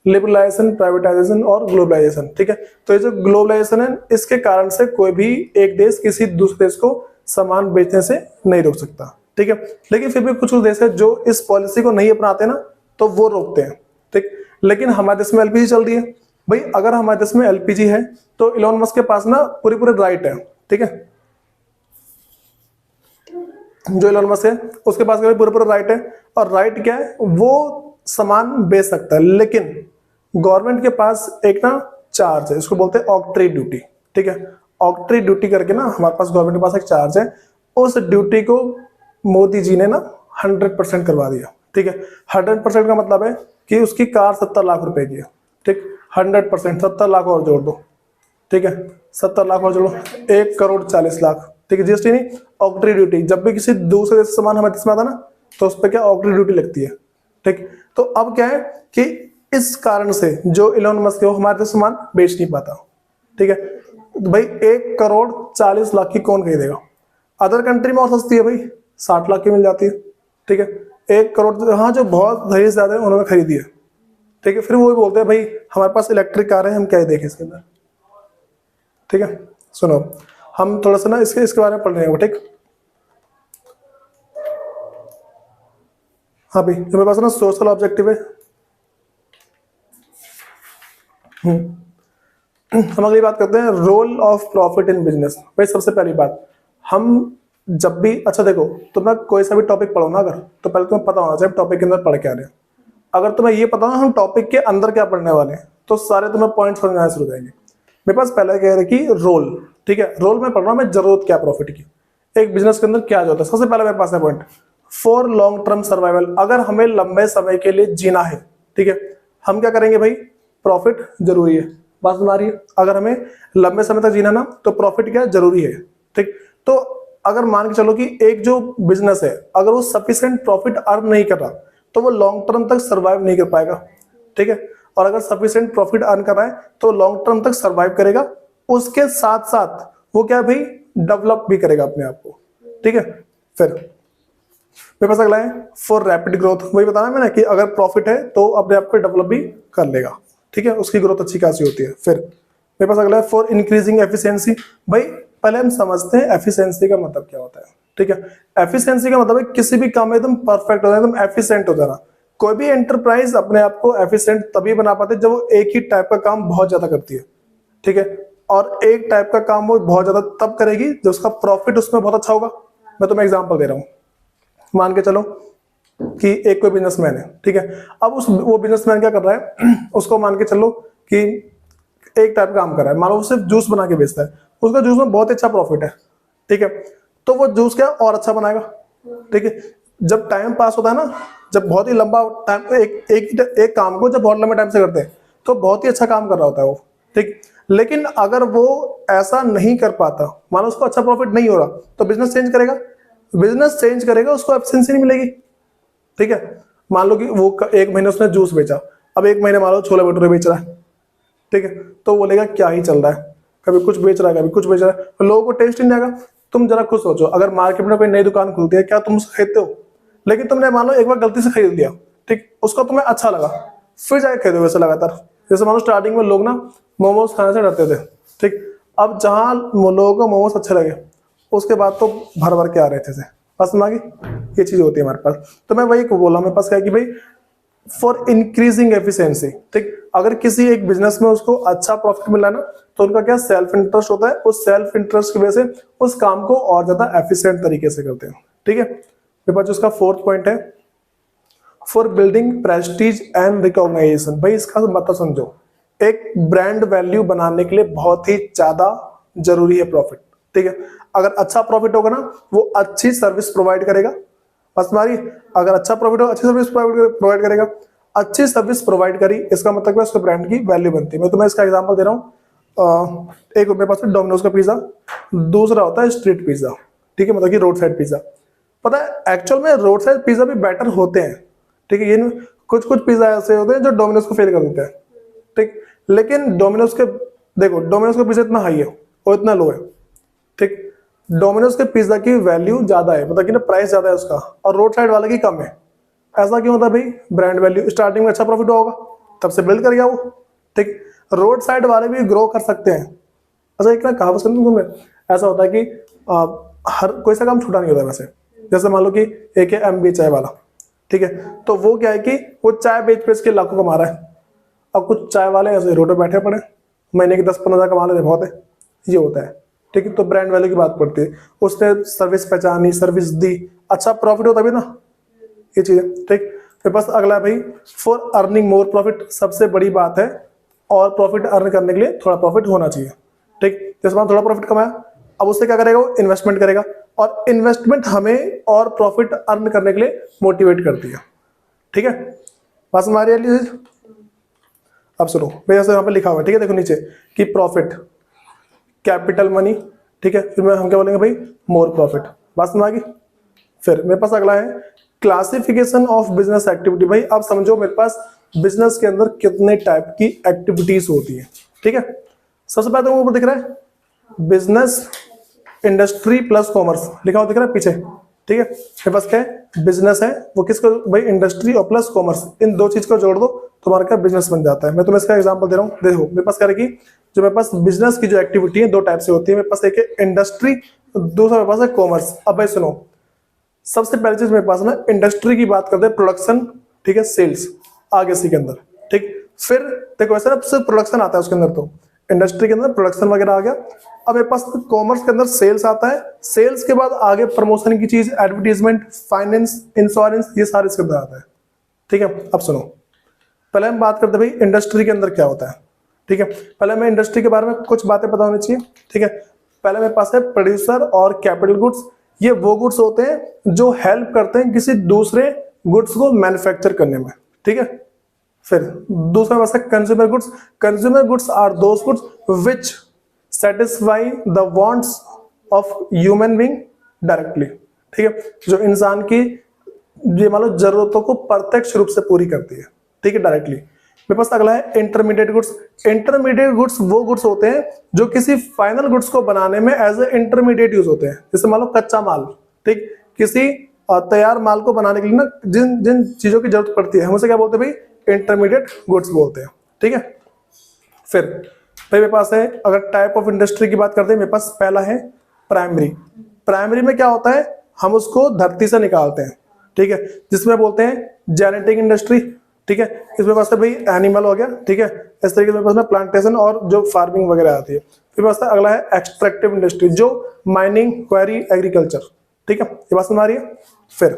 लिबरलाइजेशन, प्राइवेटाइजेशन और ग्लोबलाइजेशन। ठीक है, तो ये जो ग्लोबलाइजेशन है इसके कारण से कोई भी एक देश किसी दूसरे देश को सामान बेचने से नहीं रोक सकता। ठीक है, लेकिन फिर भी कुछ कुछ देश है जो इस पॉलिसी को नहीं अपनाते ना, तो वो रोकते हैं। ठीक, लेकिन हमारे देश में एलपीजी चल रही है। भाई अगर हमारे देश में एलपीजी है तो इलॉन मस्क के पास ना पूरी पूरी राइट है। ठीक है, जो इलॉन मस्क है उसके पास पूरा पूरा राइट है, और राइट क्या है, वो सामान बेच सकता है, लेकिन गवर्नमेंट के पास एक ना चार्ज है, इसको बोलते हैं ऑक्ट्री ड्यूटी। ठीक है, ऑक्ट्री ड्यूटी करके ना हमारे पास गवर्नमेंट के पास एक चार्ज है, उस ड्यूटी को मोदी जी ने ना 100% करवा दिया। ठीक है, 100% का मतलब है कि उसकी कार 70 लाख रुपए की है। ठीक, 100% 70 लाख और जोड़ दो। ठीक है, 70 लाख और जोड़ो 1,40,40,00,000। ठीक है, जीएसटी नहीं, ऑक्ट्री ड्यूटी। जब भी किसी दूसरे देश से सामान हमारे देश में आता ना, तो उस पर क्या ऑक्ट्री ड्यूटी लगती है। ठीक, तो अब क्या है कि इस कारण से जो इलॉन मस्क है वो हमारे देश सामान बेच नहीं पाता। ठीक है, तो भाई 1,40,40,00,000 की कौन खरीदेगा। अदर कंट्री में और सस्ती है भाई, 60 लाख की मिल जाती है। ठीक है, 1 करोड़, हाँ जो बहुत दहेज ज्यादा है उन्होंने खरीदी है। ठीक है, फिर वो भी बोलते हैं भाई हमारे पास इलेक्ट्रिक कार है, हम क्या ही देखें इसके अंदर। ठीक है, सुनो, हम थोड़ा सा ना इसके बारे में पढ़ रहे हैं। ठीक, हाँ भाई मेरे पास ना सोशल ऑब्जेक्टिव है। हम अगली बात करते हैं role of profit in business. भाई सबसे पहली बात, हम जब भी, अच्छा देखो, तुम ना कोई सा भी टॉपिक पढ़ो ना अगर, तो पहले तुम्हें पता होना चाहिए टॉपिक के अंदर पढ़ के आ रहे हैं। अगर तुम्हें ये पता ना हम टॉपिक के अंदर क्या पढ़ने वाले हैं, तो सारे तुम्हें पॉइंट्स समझ आने शुरू हो जाएंगे। मेरे पास पहले कह रहे कि रोल, ठीक है, रोल में पढ़ रहा हूं मैं, जरूरत क्या प्रॉफिट की, एक बिजनेस के अंदर क्या जरूरत है। सबसे पहले मेरे पास है point for long term survival. अगर हमें लंबे समय के लिए जीना है, ठीक है, हम क्या करेंगे भाई, प्रॉफिट जरूरी है। बात तुम्हारी है, अगर हमें लंबे समय तक जीना ना, तो प्रॉफिट क्या जरूरी है। ठीक, तो अगर मान के चलो कि एक जो बिजनेस है अगर वो सफिशिएंट प्रॉफिट अर्न नहीं कर रहा, तो वो लॉन्ग टर्म तक सर्वाइव नहीं कर पाएगा। ठीक है, और अगर सफिशिएंट प्रॉफिट अर्न कर रहा है तो लॉन्ग टर्म तक सर्वाइव करेगा। उसके साथ साथ वो क्या है भाई, डेवलप भी करेगा अपने आप को, ठीक है। फिर मेरे पास अगला है फॉर रैपिड ग्रोथ, वही बताना मैंने कि अगर प्रॉफिट है तो अपने आप को डेवलप भी कर लेगा, ठीक है, उसकी ग्रोथ अच्छी खासी होती है। फिर मेरे पास अगला है फॉर इंक्रीजिंग एफिशिएंसी। भाई पहले हम समझते हैं एफिशिएंसी का मतलब क्या होता है, ठीक है। एफिशिएंसी का मतलब है किसी भी काम में एकदम परफेक्ट हो जाए, एकदम एफिशिएंट हो जाना। कोई भी एंटरप्राइज अपने आप को एफिशिएंट तभी बना पाते जब वो एक ही टाइप का काम बहुत ज्यादा करती है, ठीक है। और एक टाइप का काम वो बहुत ज्यादा तब करेगी जब उसका प्रॉफिट उसमें बहुत अच्छा होगा। मैं तुम्हें एग्जांपल दे रहा हूँ, मान के चलो कि एक कोई बिजनेसमैन है, ठीक है। अब वो बिजनेसमैन क्या कर रहा है उसको मान के चलो कि एक टाइप का काम कर रहा है, मान लो वो सिर्फ जूस बना के बेचता है, उसका जूस में बहुत अच्छा प्रॉफिट है, ठीक है। तो वो जूस क्या और अच्छा बनाएगा, ठीक है। जब टाइम पास होता है ना, जब बहुत ही लंबा टाइम एक काम को जब बहुत लंबे टाइम से करते हैं तो बहुत ही अच्छा काम कर रहा होता है वो, ठीक। लेकिन अगर वो ऐसा नहीं कर पाता, मान लो उसको अच्छा प्रॉफिट नहीं हो रहा, तो बिजनेस चेंज करेगा, उसको एफिशिएंसी नहीं मिलेगी, ठीक है। मान लो कि वो एक महीने उसने जूस बेचा, अब एक महीने मान लो छोले भटूरे बेच रहा है, ठीक है। तो बोलेगा क्या ही चल रहा है, कभी कुछ बेच रहा है कभी कुछ बेच रहा है, तो लोगों को टेस्ट ही नहीं आएगा। तुम जरा खुद सोचो, अगर मार्केट में कोई नई दुकान खुलती है, क्या तुम उसको खरीदते हो? लेकिन तुमने मान लो एक बार गलती से खरीद लिया, ठीक, उसको तुम्हें अच्छा लगा, फिर जाके खरीदो वैसे लगातार। जैसे मान लो स्टार्टिंग में लोग ना मोमोज खाने से डरते थे, ठीक। अब जहां लोगों को मोमोज अच्छे लगे, उसके बाद तो भर भर के आ रहे थे बस मांगी। ये चीज होती है हमारे पास। तो मैं वही को बोला, मेरे पास क्या है कि भाई फॉर इंक्रीजिंग एफिशिएंसी, ठीक। अगर किसी एक बिजनेस में उसको अच्छा प्रॉफिट मिला ना, तो उनका क्या सेल्फ इंटरेस्ट होता है, उस सेल्फ इंटरेस्ट की वजह से उस काम को और ज्यादा एफिशिएंट तरीके से करते हैं, ठीक है। मेरे पास उसका फोर्थ पॉइंट है for building prestige and recognisation. भाई इसका मतलब समझो, एक ब्रांड वैल्यू बनाने के लिए बहुत ही ज्यादा जरूरी है प्रॉफिट, ठीक है। अगर अच्छा प्रॉफिट होगा ना, वो अच्छी सर्विस प्रोवाइड करेगा, बस तुम्हारी, अगर अच्छा प्रॉफिट हो अच्छी सर्विस प्रोवाइड करेगा, अच्छी सर्विस प्रोवाइड करी, इसका मतलब है उसके ब्रांड की वैल्यू बनती है। मैं तुम्हें इसका एग्जांपल दे रहा हूँ, एक मेरे पास डोमिनोज का पिज्जा, दूसरा होता है स्ट्रीट पिज्जा, ठीक है, मतलब कि रोड साइड पिज्जा। पता है एक्चुअल में रोड साइड पिज्जा भी बेटर होते हैं, ठीक है। ये कुछ कुछ पिज्जा ऐसे होते हैं जो डोमिनोज को फेल कर देते हैं, ठीक। लेकिन डोमिनोज के, देखो डोमिनोज का पिज्जा इतना हाई है और इतना लो है, ठीक। डोमिनोज के पिज्जा की वैल्यू ज्यादा है, मतलब कि ना प्राइस ज्यादा है उसका, और रोड साइड वाले की कम है। ऐसा क्यों होता है भाई? ब्रांड वैल्यू, स्टार्टिंग में अच्छा प्रॉफिट होगा तब से बिल्ड कर गया वो, ठीक। रोड साइड वाले भी ग्रो कर सकते हैं। अच्छा एक ना कहावत सुनी तुमने, ऐसा होता है कि हर कोई सा काम छोटा नहीं होता वैसे। जैसे मान लो कि एक है MB चाय वाला, ठीक है, तो वो क्या है कि वो चाय बेच बेच के लाखों कमा रहा है। अब कुछ चाय वाले ऐसे रोड पे बैठे पड़े, महीने के 10-15 हज़ार कमा लेते, बहुत है, ये होता है, ठीक है। तो ब्रांड वैल्यू की बात पड़ती है, उसने सर्विस पहचानी, सर्विस दी, अच्छा प्रॉफिट होता भी ना, ये चीज है, ठीक। फिर बस अगला है भाई फॉर अर्निंग मोर प्रॉफिट। सबसे बड़ी बात है, और प्रॉफिट अर्न करने के लिए थोड़ा प्रॉफिट होना चाहिए, ठीक। जैसे मान थोड़ा प्रॉफिट कमाया, अब उससे क्या करेगा, वो इन्वेस्टमेंट करेगा, और इन्वेस्टमेंट हमें और प्रॉफिट अर्न करने के लिए मोटिवेट करती है, ठीक है। बस हमारे लिए अब सुनो, मेरे जैसे यहाँ पे लिखा हुआ है, ठीक है, देखो नीचे कि प्रॉफिट कैपिटल मनी, ठीक है। फिर हम क्या बोलेंगे भाई, मोर प्रॉफिट, बात समझ आ गई। फिर मेरे पास अगला है क्लासिफिकेशन ऑफ बिजनेस एक्टिविटी। भाई आप समझो मेरे पास बिजनेस के अंदर कितने टाइप की एक्टिविटीज होती है, ठीक है। सबसे पहले तो ऊपर दिख रहा है बिजनेस इंडस्ट्री प्लस कॉमर्स लिखा हुआ दिख रहा है पीछे, ठीक है। मेरे पास क्या है, बिजनेस है, वो किसको भाई, इंडस्ट्री और प्लस कॉमर्स, इन दो चीज को जोड़ दो, तुम्हारा क्या बिजनेस बन जाता है। मैं तुम्हें इसका एग्जांपल दे रहा हूँ, देखो मेरे पास क्या रहेगी, जो मेरे पास बिजनेस की जो एक्टिविटी है दो टाइप से होती है, मेरे पास एक है इंडस्ट्री, दूसरा मेरे पास है कॉमर्स। अब भाई सुनो, सबसे पहली चीज मेरे पास ना इंडस्ट्री की बात करते हैं, प्रोडक्शन, ठीक है, सेल्स आगे इसी के अंदर, ठीक। फिर देखो ऐसा ना सिर्फ प्रोडक्शन आता है उसके अंदर, तो इंडस्ट्री के अंदर प्रोडक्शन वगैरह आ गया। अब मेरे पास कॉमर्स के अंदर सेल्स आता है, सेल्स के बाद आगे प्रमोशन की चीज, एडवर्टीजमेंट, फाइनेंस, इंश्योरेंस, ये सारे इसके अंदर आता है, ठीक है। अब सुनो, पहले हम बात करते हैं भाई इंडस्ट्री के अंदर क्या होता है, ठीक है। पहले हमें इंडस्ट्री के बारे में कुछ बातें पता होनी चाहिए, ठीक है। पहले मेरे पास है प्रोड्यूसर और कैपिटल गुड्स। ये वो गुड्स होते हैं जो हेल्प करते हैं किसी दूसरे गुड्स को मैन्युफैक्चर करने में, ठीक है। फिर दूसरा मेरे पास है consumer goods. Consumer goods are those goods which satisfy the wants of human being directly, ठीक है, जो इंसान की ये मान लो जरूरतों को प्रत्यक्ष रूप से पूरी करती है, ठीक है, डायरेक्टली। मेरे पास अगला है इंटरमीडिएट गुड्स। इंटरमीडिएट गुड्स वो गुड्स होते हैं जो किसी फाइनल गुड्स को बनाने में एज ए इंटरमीडिएट यूज होते हैं। जैसे मान लो कच्चा माल, ठीक, किसी तैयार माल को बनाने के लिए ना जिन जिन चीजों की जरूरत पड़ती है हम उसे क्या बोलते हैं भाई, इंटरमीडिएट गुड्स बोलते हैं। ठीक है, फिर भाई मेरे पास है, अगर टाइप ऑफ इंडस्ट्री की बात करते हैं, मेरे पास पहला है प्राइमरी। प्राइमरी में क्या होता है, हम उसको धरती से निकालते हैं, ठीक है, जिसमें बोलते हैं जेनेटिक इंडस्ट्री। ठीक है, इसमें पास है भाई एनिमल हो गया, ठीक है, इस तरीके से मेरे पास प्लांटेशन और जो फार्मिंग वगैरह आती है। फिर पास अगला है एक्सट्रैक्टिव इंडस्ट्री, जो माइनिंग, क्वेरी, एग्रीकल्चर। ठीक है, ये बात समझ आ रही है। फिर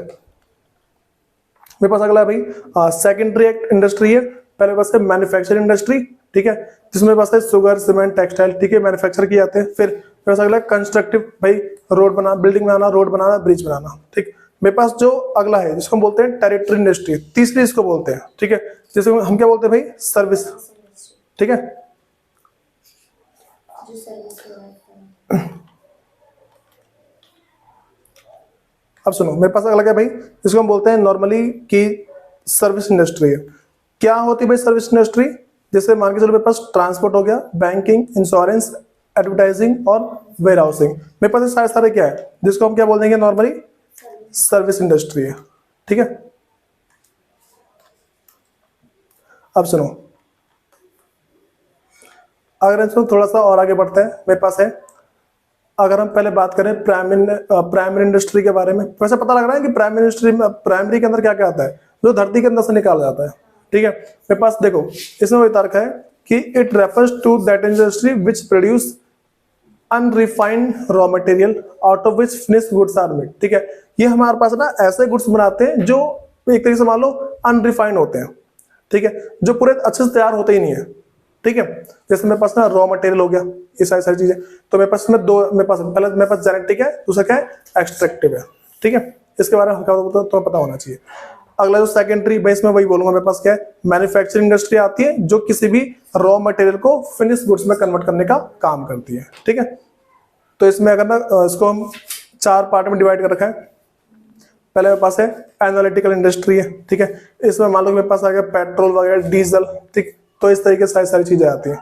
मेरे पास अगला है भाई सेकेंडरी इंडस्ट्री है। पहले पास है मैन्युफैक्चरिंग इंडस्ट्री, ठीक है, जिसमें पास है शुगर, सीमेंट, टेक्सटाइल, ठीक है, मैन्युफैक्चर किए जाते हैं। फिर मेरे पास अगला है कंस्ट्रक्टिव, भाई रोड बनाना, बिल्डिंग बनाना, रोड बनाना, ब्रिज बनाना। ठीक, मेरे पास जो अगला है जिसको हम बोलते हैं टेरिटरी इंडस्ट्री, तीसरी इसको बोलते हैं, ठीक है, जिसे हम क्या बोलते हैं भाई, सर्विस। ठीक है, अब सुनो, मेरे पास अगला क्या भाई, जिसको हम बोलते हैं नॉर्मली कि सर्विस इंडस्ट्री है। क्या होती है भाई सर्विस इंडस्ट्री, जैसे मान के चलो मेरे पास ट्रांसपोर्ट हो गया, बैंकिंग, इंश्योरेंस, एडवर्टाइजिंग और वेयर हाउसिंग। मेरे पास सारे सारे क्या है जिसको हम क्या बोल देंगे, नॉर्मली सर्विस इंडस्ट्री है। ठीक है, अब सुनो, अगर इसमें थोड़ा सा और आगे बढ़ते हैं, मेरे पास है, अगर हम पहले बात करें प्राइमरी इंडस्ट्री के बारे में, वैसे पता लग रहा है कि प्राइमरी इंडस्ट्री में, प्राइमरी के अंदर क्या क्या आता है, जो धरती के अंदर से निकाला जाता है। ठीक है, मेरे पास देखो, इसमें वही तर्क है कि it refers to that industry which produce unrefined raw material out of which finish goods are made. ठीक है, ये हमारे पास ना ऐसे गुड्स बनाते हैं जो एक तरीके से मान लो अनरिफाइंड होते हैं। ठीक है, जो पूरे अच्छे से तैयार होते ही नहीं है। ठीक है, जैसे मेरे पास ना रॉ मटेरियल हो गया, ये सारी सारी चीजें, तो मेरे पास में दो, मेरे पास पहले मेरे पास जेनेटिक है, दूसरा क्या है, एक्सट्रैक्टिव है। ठीक है, इसके बारे में हमको तो पता होना चाहिए। अगला जो सेकेंडरी बेस में वही बोलूंगा, मेरे पास क्या है, मैन्युफैक्चरिंग इंडस्ट्री आती है जो किसी भी रॉ मटेरियल को फिनिश गुड्स में कन्वर्ट करने का काम करती है। ठीक है, तो इसमें अगर ना इसको हम चार पार्ट में डिवाइड कर रखा है। पहले मेरे पास है एनालिटिकल इंडस्ट्री है। ठीक है, इसमें मान लो मेरे पास आ गया पेट्रोल वगैरह, डीजल, ठीक, तो इस तरीके से सारी चीजें आती हैं।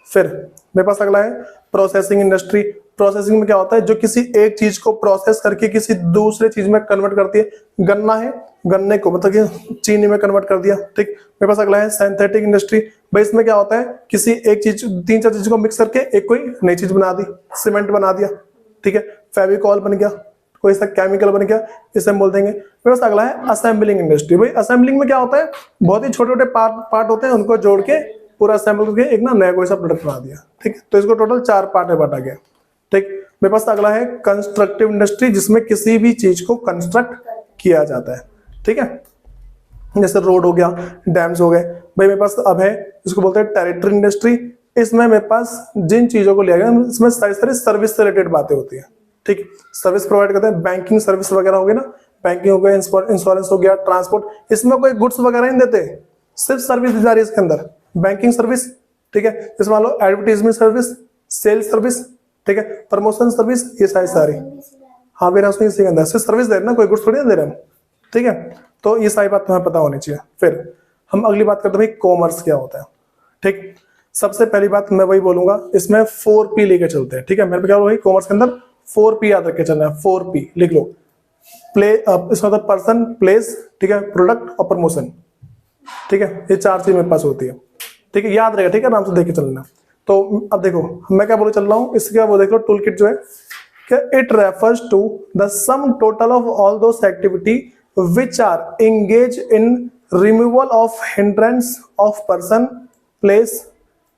फिर मेरे पास अगला है प्रोसेसिंग इंडस्ट्री। प्रोसेसिंग में क्या होता है, जो किसी एक चीज को प्रोसेस करके किसी दूसरे चीज में कन्वर्ट करती है। गन्ना है, गन्ने को मतलब कि चीनी में कन्वर्ट कर दिया। ठीक, मेरे पास अगला है सिंथेटिक इंडस्ट्री। भाई इसमें क्या होता है, किसी एक चीज, तीन चार चीज को मिक्स करके एक कोई नई चीज बना दी, सीमेंट बना दिया। ठीक है, फेविकॉल बन गया, कोई सा केमिकल बन गया, इसे हम बोल देंगे। मेरे पास अगला है असेंबलिंग इंडस्ट्री। भाई असेंबलिंग में क्या होता है, बहुत ही छोटे छोटे पार्ट होते हैं, उनको जोड़ के पूरा असेंबल करके एक ना नया कोई सा प्रोडक्ट बना दिया। ठीक है, तो इसको टोटल चार पार्ट में बांटा गया। ठीक, मेरे पास अगला है कंस्ट्रक्टिव इंडस्ट्री, जिसमें किसी भी चीज को कंस्ट्रक्ट किया जाता है। ठीक है, जैसे रोड हो गया, डैम्स हो गए। भाई मेरे पास अब है, इसको बोलते हैं टेरिटरी इंडस्ट्री। इसमें मेरे पास जिन चीजों को लिया गया, इसमें सारी सारी सर्विस से रिलेटेड बातें होती है। ठीक, सर्विस प्रोवाइड करते हैं, बैंकिंग सर्विस वगैरह हो गई ना, बैंकिंग हो गया, इंश्योरेंस हो गया, ट्रांसपोर्ट। इसमें कोई गुड्स वगैरह नहीं देते, सिर्फ सर्विस दी जा रही है इसके अंदर, बैंकिंग सर्विस। ठीक है, जैसे मान लो एडवर्टीजमेंट सर्विस, सेल्स सर्विस, ठीक है, प्रमोशन सर्विस, ये सारी। हाँ वेयर हाउसिंग इसी के अंदर सिर्फ सर्विस दे रहे हैं ना, कोई गुड्स थोड़ी ना दे रहे हम। ठीक है, तो ये सारी बात तुम्हें पता होनी चाहिए। फिर हम अगली बात करते हैं भाई कॉमर्स क्या होता है। ठीक, सबसे पहली बात मैं वही बोलूंगा, इसमें 4P लेके चलते हैं। ठीक है, मेरे पे क्या भाई कॉमर्स के अंदर 4P याद रख के चलना है। 4P लिख लो, प्ले, इसमें मतलब पर्सन, प्लेस, ठीक है, प्रोडक्ट और प्रमोशन। ठीक है, ये चार चीज मेरे पास होती है। ठीक है, याद रहेगा। ठीक है, आराम से देख के चलना। तो अब देखो मैं क्या बोले चल रहा हूँ, इसके वो देख लो टूल किट जो है, it refers to the sum total of all those activity which are engage in removal of hindrance of person, place,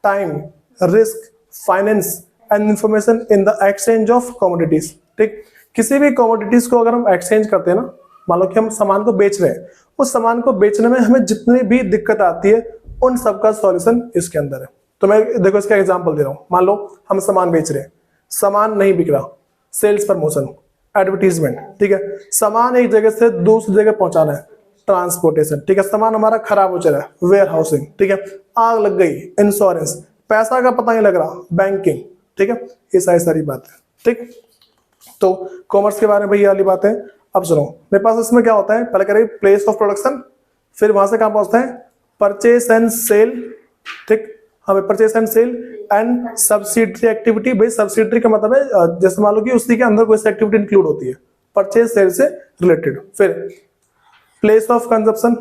time, risk, finance and information in the exchange of commodities. ठीक, किसी भी कमोडिटीज को अगर हम एक्सचेंज करते हैं ना, मान लो कि हम सामान को बेच रहे हैं, उस सामान को बेचने में हमें जितनी भी दिक्कत आती है उन सबका सॉल्यूशन इसके अंदर है। तो मैं देखो इसका एग्जांपल दे रहा हूं। मान लो हम सामान बेच रहे हैं, सामान नहीं बिक रहा, सेल्स प्रमोशन, एडवर्टीजमेंट। ठीक है, सामान एक जगह से दूसरी जगह पहुंचाना है, ट्रांसपोर्टेशन। ठीक है, सामान हमारा खराब हो चला है, वेयर हाउसिंग। ठीक है, आग लग गई, इंश्योरेंस, पैसा का पता नहीं लग रहा, बैंकिंग। ठीक है, ये सारी बात है। ठीक, तो कॉमर्स के बारे में भाई ये वाली बात है। अब सुनो, मेरे पास इसमें क्या होता है, पहले करें प्लेस ऑफ प्रोडक्शन, फिर वहां से कहां पहुंचता है, परचेस एंड सेल, ठीक, हमें purchase and sale and subsidiary activity. भाई सब्सिडरी का मतलब है जैसे मान लो कि उसी के अंदर कोई सी एक्टिविटी इंक्लूड होती है परचेस सेल से रिलेटेड। फिर प्लेस ऑफ कंजप्शन,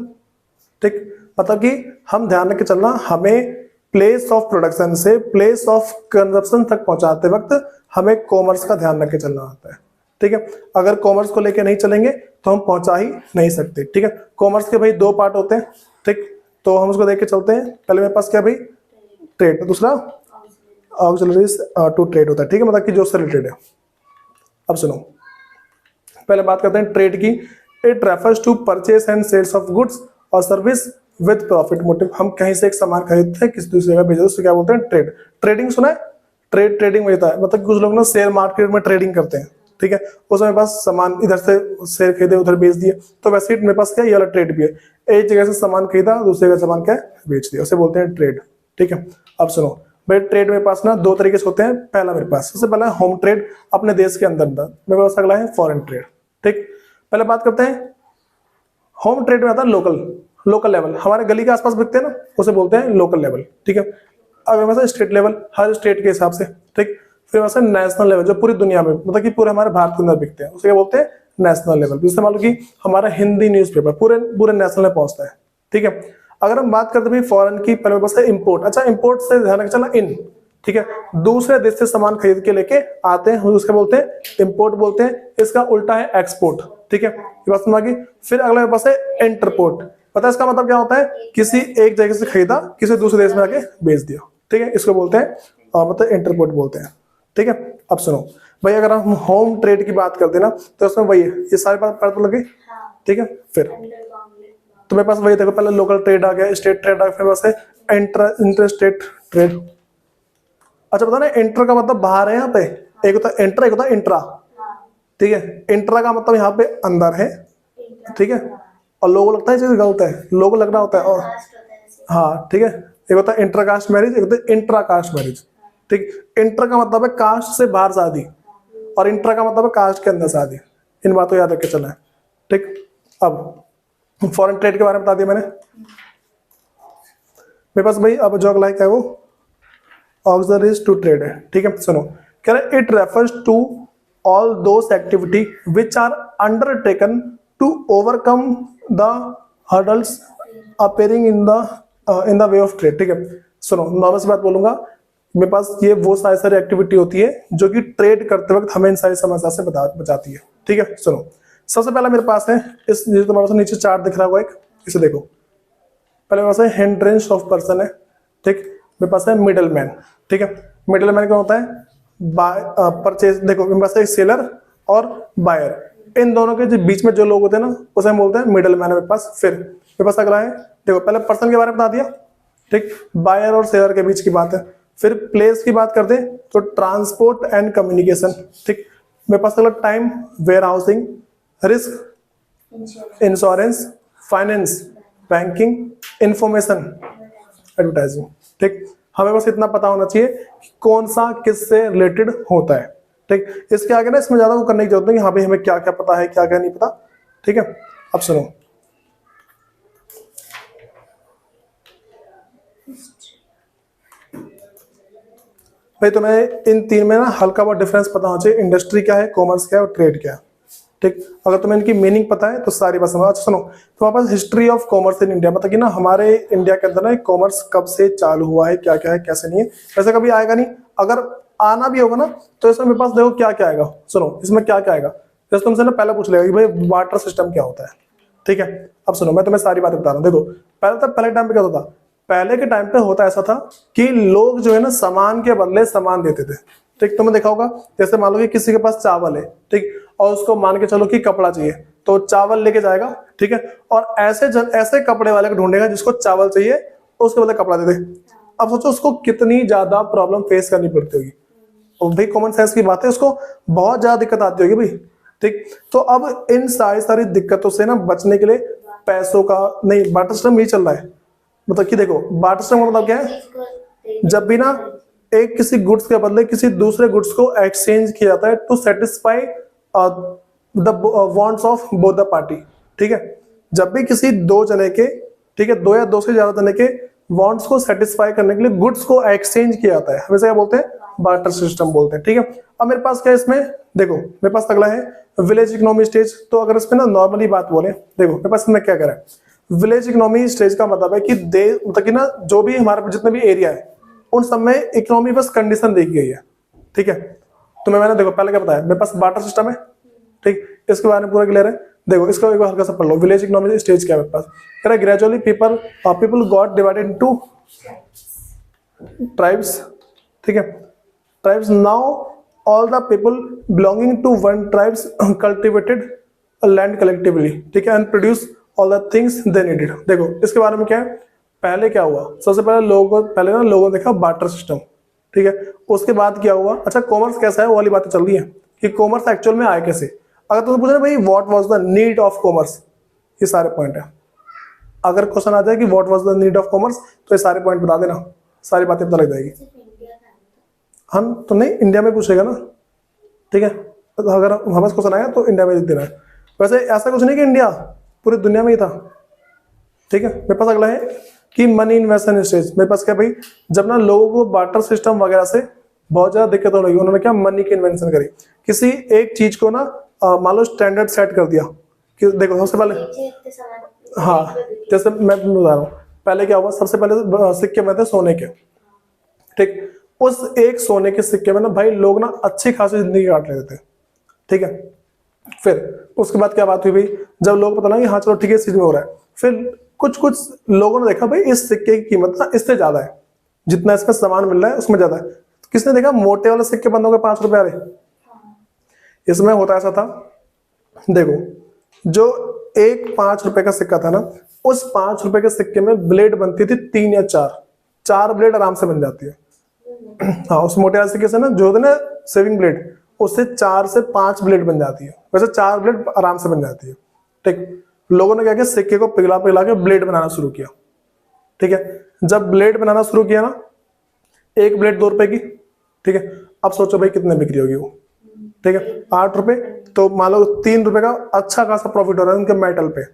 ठीक, मतलब कि हम ध्यान रख के चलना, हमें प्लेस ऑफ प्रोडक्शन से प्लेस ऑफ कंजप्शन तक पहुंचाते वक्त हमें कॉमर्स का ध्यान रख के चलना होता है, ठीक है। अगर कॉमर्स को लेके नहीं चलेंगे तो हम पहुंचा ही नहीं सकते, ठीक है। कॉमर्स के भाई दो पार्ट होते हैं, ठीक, तो हम उसको देख के चलते हैं। पहले मेरे पास क्या भाई ट्रेड, दूसरा ऑक्सिलरीज टू ट्रेड होता है, ठीक है, मतलब कि जो उससे रिलेटेड है। अब सुनो, पहले बात करते हैं ट्रेड की। It refers to purchase and sales of goods और सर्विस विद प्रॉफिट मोटिव। हम कहीं से एक सामान खरीदते हैं किसी दूसरी जगह भेजते हैं, उसको क्या बोलते हैं ट्रेड। ट्रेडिंग सुना है, ट्रेड ट्रेडिंग में होता है, मतलब कुछ लोग ना शेयर मार्केट में ट्रेडिंग करते हैं, ठीक है, उस मेरे पास सामान इधर से शेयर खरीदे उधर बेच दिए, तो वैसे ही मेरे पास क्या ये वाला ट्रेड भी है, एक जगह से सामान खरीदा दूसरी जगह सामान क्या बेच दिया, उसे बोलते हैं ट्रेड, ठीक है। अब सुनो भाई, ट्रेड मेरे पास ना दो तरीके से होते हैं। पहला मेरे पास सबसे पहला होम ट्रेड, अपने देश के अंदर अंदर, मेरे पास अगला है फॉरेन ट्रेड, ठीक। पहले बात करते हैं होम ट्रेड में आता है लोकल, लोकल लेवल, हमारे गली के आसपास बिकते हैं ना, उसे बोलते हैं लोकल लेवल, ठीक है। अब वैसे स्टेट लेवल, हर स्टेट के हिसाब से, ठीक। फिर वैसे नेशनल लेवल, जो पूरी दुनिया में मतलब कि पूरे हमारे भारत के अंदर बिकते हैं, उसे क्या बोलते हैं नेशनल लेवल। जैसे मान लो कि हमारा हिंदी न्यूज़पेपर पूरे पूरे नेशनल में पहुंचता है, ठीक है। अगर हम बात करते हैं फॉरेन की, पहले बस है इम्पोर्ट। अच्छा, इम्पोर्ट से ध्यान रखना चला इन, ठीक है, दूसरे देश से सामान खरीद के लेके आते हैं, उसके बोलते हैं इम्पोर्ट बोलते हैं। इसका उल्टा है एक्सपोर्ट, ठीक है, ये बात समझ गई। फिर अगला मेरे पास है इंटरपोर्ट, पता है इसका मतलब क्या होता है, किसी एक जगह से खरीदा किसी दूसरे देश में आके बेच दिया, ठीक है, इसको बोलते हैं मतलब इंटरपोर्ट बोलते हैं, ठीक है। अब सुनो भाई, अगर हम होम ट्रेड की बात करते हैं ना, तो उसमें वही है, ये सारी बात पता लगे, ठीक है। फिर तो मेरे पास वही देखो, पहले लोकल ट्रेड आ गया, स्टेट ट्रेड आ गया, फिर पास है इंटर स्टेट ट्रेड। अच्छा पता ना, इंटर का मतलब बाहर है, यहाँ पे एक होता है इंटर, एक होता है इंट्रा, ठीक है। इंट्रा का मतलब यहाँ पे अंदर है, ठीक है, और लोगो लगता है चीज गलत है, लोगो लगना होता है, और हाँ ठीक है, एक होता है इंटर कास्ट मैरिज, एक होता है इंट्रा कास्ट मैरिज, ठीक। इंटर का मतलब है कास्ट से बाहर शादी, और इंट्रा का मतलब है कास्ट के अंदर शादी, इन बातों को याद रख के चलना है, ठीक। अब फॉरेन ट्रेड के बारे में बता दिया मैंने। मेरे पास भाई अब जो अगला क्या है वो ऑक्सिलरीज टू ट्रेड है, ठीक है। सुनो, कह रहे it refers to all those activity which are undertaken to overcome the hurdles appearing in the way of trade, ठीक है। सुनो, नॉर्मल सी बात बोलूंगा, मेरे पास ये वो सारी एक्टिविटी होती है जो कि ट्रेड करते वक्त हमें इन सारी समस्या से बचाती है, ठीक है। सुनो, सबसे पहला मेरे पास है इस, तुम्हारे पास नीचे चार्ट दिख रहा होगा एक, इसे देखो। पहले मेरे पास है हिंड्रेंस ऑफ पर्सन है, ठीक। मेरे पास है मिडल मैन, ठीक है। मिडल मैन क्या होता है, परचेज, देखो मेरे पास है सेलर और बायर, इन दोनों के जो बीच में जो लोग होते हैं ना, उसे हम बोलते हैं मिडल मैन मेरे पास। फिर मेरे पास अगला है, देखो पहले पर्सन के बारे में बता दिया, ठीक, बायर और सेलर के बीच की बात है। फिर प्लेस की बात करते हैं तो ट्रांसपोर्ट एंड कम्युनिकेशन, ठीक। मेरे पास अगला time, warehousing, risk, insurance, finance, banking, information, advertising, ठीक। हमें बस इतना पता होना चाहिए कि कौन सा किससे रिलेटेड होता है, ठीक। इसके आगे ना इसमें ज्यादा वो करने की जरूरत नहीं कि हाँ भाई हमें क्या क्या पता है क्या क्या नहीं पता, ठीक है। अब सुनो, भाई तुम्हें इन तीन में ना हल्का बहुत डिफरेंस पता होना चाहिए, इंडस्ट्री क्या है, कॉमर्स क्या है और ट्रेड क्या है, ठीक। अगर तुम्हें इनकी मीनिंग पता है तो सारी बात समझ। अच्छा सुनो, तुम्हारे पास history of commerce in India, मतलब कि ना हमारे इंडिया के अंदर ना कॉमर्स कब से चालू हुआ है, क्या क्या है कैसे नहीं है, वैसे कभी आएगा नहीं। अगर आना भी होगा ना तो इसमें मेरे पास देखो क्या क्या आएगा, सुनो इसमें क्या क्या आएगा। जैसे तुमसे ना पहले पूछ लेगा कि भाई वाटर सिस्टम क्या होता है, ठीक है। अब सुनो, मैं तुम्हें सारी बातें बता रहा हूँ। देखो पहले टाइम पे क्या होता था, पहले के टाइम पे होता ऐसा था कि लोग जो है ना सामान के बदले सामान देते थे, ठीक। तुमने देखा होगा, जैसे मान लो कि किसी के पास चावल है, ठीक, और उसको मान के चलो कि कपड़ा चाहिए, तो चावल लेके जाएगा, ठीक है, और ऐसे कपड़े वाले को ढूंढेगा जिसको चावल चाहिए, उसके बदले कपड़ा दे दे। अब सोचो उसको कितनी ज्यादा प्रॉब्लम फेस करनी पड़ती होगी, और भाई कॉमन सेंस की बात है, उसको बहुत ज्यादा दिक्कत आती होगी भाई, ठीक। तो अब इन सारी दिक्कतों से ना बचने के लिए पैसों का नहीं, बार्टर सिस्टम ही चल रहा है। मतलब कि देखो बार्टर सिस्टम का मतलब क्या है, जब भी ना एक किसी गुड्स के बदले किसी दूसरे गुड्स को एक्सचेंज किया जाता है to satisfy the wants of both the party, ठीक है। जब भी किसी दो जने के ठीक है, दो या दो से ज्यादा तरह के वांट्स को सेटिस्फाई करने के लिए गुड्स को एक्सचेंज किया जाता है, हमेशा क्या बोलते हैं, बार्टर सिस्टम बोलते हैं। ठीक है, अब मेरे पास क्या है इसमें, देखो मेरे पास अगला है विलेज इकोनॉमी स्टेज। तो अगर इसमें ना नॉर्मली बात बोले, देखो मेरे पास इसमें क्या करा है, विलेज इकोनॉमी स्टेज का मतलब है कि मतलब कि ना जो भी हमारे पास जितने भी एरिया है उन सब में इकोनॉमी बस कंडीशन देखी गई है। ठीक है, तो मैंने देखो पहले क्या बताया, मेरे पास बार्टर सिस्टम है, ठीक, इसके बारे में पूरा क्लियर है। देखो इसका एक बार हल्का सा पढ़ लो, विलेज इकोनॉमी स्टेज क्या है मेरे पास, कह रहा है gradually people got divided into tribes. ठीक है, tribes, now all the people belonging to one tribes cultivated land collectively, ठीक है, and produce all the things they needed. देखो इसके बारे में क्या है, पहले क्या हुआ, सबसे पहले लोगों ने देखा बार्टर सिस्टम। ठीक है, उसके बाद क्या हुआ, अच्छा कॉमर्स कैसा है वो वाली बातें चल रही है कि कॉमर्स एक्चुअल में आया कैसे। अगर तुम पूछ रहे भाई what was the need of commerce, ये सारे पॉइंट है। अगर क्वेश्चन आ जाए कि what was the need of commerce, तो ये सारे पॉइंट बता देना, सारी बातें पता लग जाएगी। हम तो नहीं, इंडिया में पूछेगा ना। ठीक है, तो अगर हमारे पास क्वेश्चन आया तो इंडिया में लिख देना है। वैसे ऐसा कुछ नहीं कि इंडिया, पूरी दुनिया में ही था। ठीक है, मेरे पास अगला है कि मनी इन्वेस्टमेंट स्टेज। मेरे पास क्या भाई, जब ना लोगों को बार्टर सिस्टम वगैरह से बहुत ज्यादा दिक्कत होने लगी, उन्होंने क्या मनी की इन्वेंशन करी, किसी एक चीज को ना मान लो स्टैंडर्ड सेट कर दिया कि देखो सबसे पहले, हाँ जैसे मैं बता रहा हूँ, पहले क्या हुआ, सबसे पहले सिक्के में थे सोने के। ठीक, उस एक सोने के सिक्के में ना भाई लोग ना अच्छी खासी जिंदगी काट लेते थे। ठीक है, फिर उसके बाद क्या बात हुई भाई, जब लोग पता ना कि हाँ चलो ठीक है इस चीज में हो रहा है, फिर कुछ लोगों ने देखा भाई इस सिक्के की कीमत ना इससे ज्यादा है, जितना इसका सामान मिल रहा है उसमें ज्यादा है। किसने देखा, मोटे वाले सिक्के बंद हो गए 5 रुपए वाले। इसमें होता ऐसा था, देखो जो एक 5 रुपए का सिक्का था ना, उस 5 रुपए के सिक्के में ब्लेड बनती थी 3 या 4 ब्लेड आराम से बन जाती है। हाँ, उस मोटे वाले सिक्के से ना जो होते ना सेविंग ब्लेड, उससे 4 से 5 ब्लेड बन जाती है, वैसे 4 ब्लेड आराम से बन जाती है। ठीक, लोगों ने क्या किया, सिक्के को पिघला पिघला के ब्लेड बनाना शुरू किया। ठीक है, जब ब्लेड बनाना शुरू किया ना, एक ब्लेड 2 रुपए की। ठीक है, अब सोचो भाई कितने बिक्री होगी वो। ठीक है, 8 रुपए, तो मान लो 3 रुपए का अच्छा खासा प्रॉफिट हो रहा है उनके मेटल पे।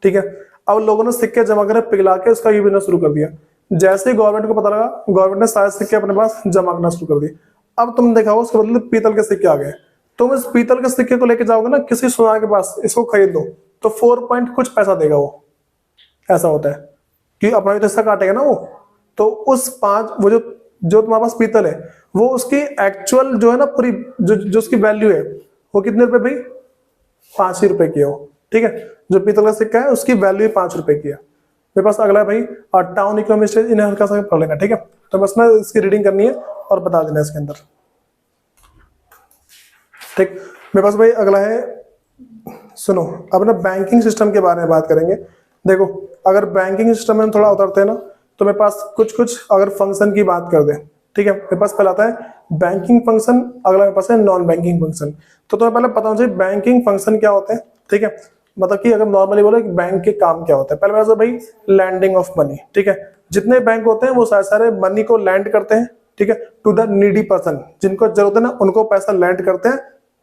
ठीक है, अब लोगों ने सिक्के जमा कर पिघला के उसका ये बिजनेस शुरू कर दिया। जैसे ही गवर्नमेंट को पता लगा, गवर्नमेंट ने सारे सिक्के अपने पास जमा करना शुरू कर दिए। अब तुम देखा हो उसके बदले पीतल के सिक्के आ गए। तुम इस पीतल के सिक्के को लेके जाओगे ना किसी सुनार के पास, इसको खरीद दो तो 4 पॉइंट कुछ पैसा देगा वो। ऐसा होता है कि अपना भी तो हिस्सा काटेगा ना वो। तो उस 5 वो जो तुम्हारे पास पीतल है, वो उसकी एक्चुअल जो है ना पूरी जो उसकी वैल्यू है वो कितने रुपए भाई, 5 ही रुपए की है वो। ठीक है, जो पीतल का सिक्का है उसकी वैल्यू 5 रुपए की है। मेरे पास अगला है भाई टाउन इकोनॉमी स्टेज, इन्हें हल्का सा पढ़ लेना। ठीक है, तो बस मैं इसकी रीडिंग करनी है और बता देना इसके अंदर। ठीक, मेरे पास भाई अगला है, सुनो अब ना बैंकिंग सिस्टम के बारे में बात करेंगे। देखो अगर बैंकिंग सिस्टम में थोड़ा उतरते हैं ना, तो मेरे पास कुछ अगर फंक्शन की बात कर दे। ठीक है, मेरे पास पहले आता है बैंकिंग फंक्शन, अगला मेरे पास है नॉन बैंकिंग फंक्शन। तो तुम्हें पहले पता होना चाहिए बैंकिंग फंक्शन क्या होते हैं। ठीक है, मतलब कि अगर नॉर्मली बोले बैंक के काम क्या होता है, पहले मेरे भाई लैंडिंग ऑफ मनी। ठीक है, जितने बैंक होते हैं वो सारे मनी को लैंड करते हैं। ठीक है, टू द नीडी पर्सन, जिनको जरूरत है ना उनको पैसा लैंड करते हैं।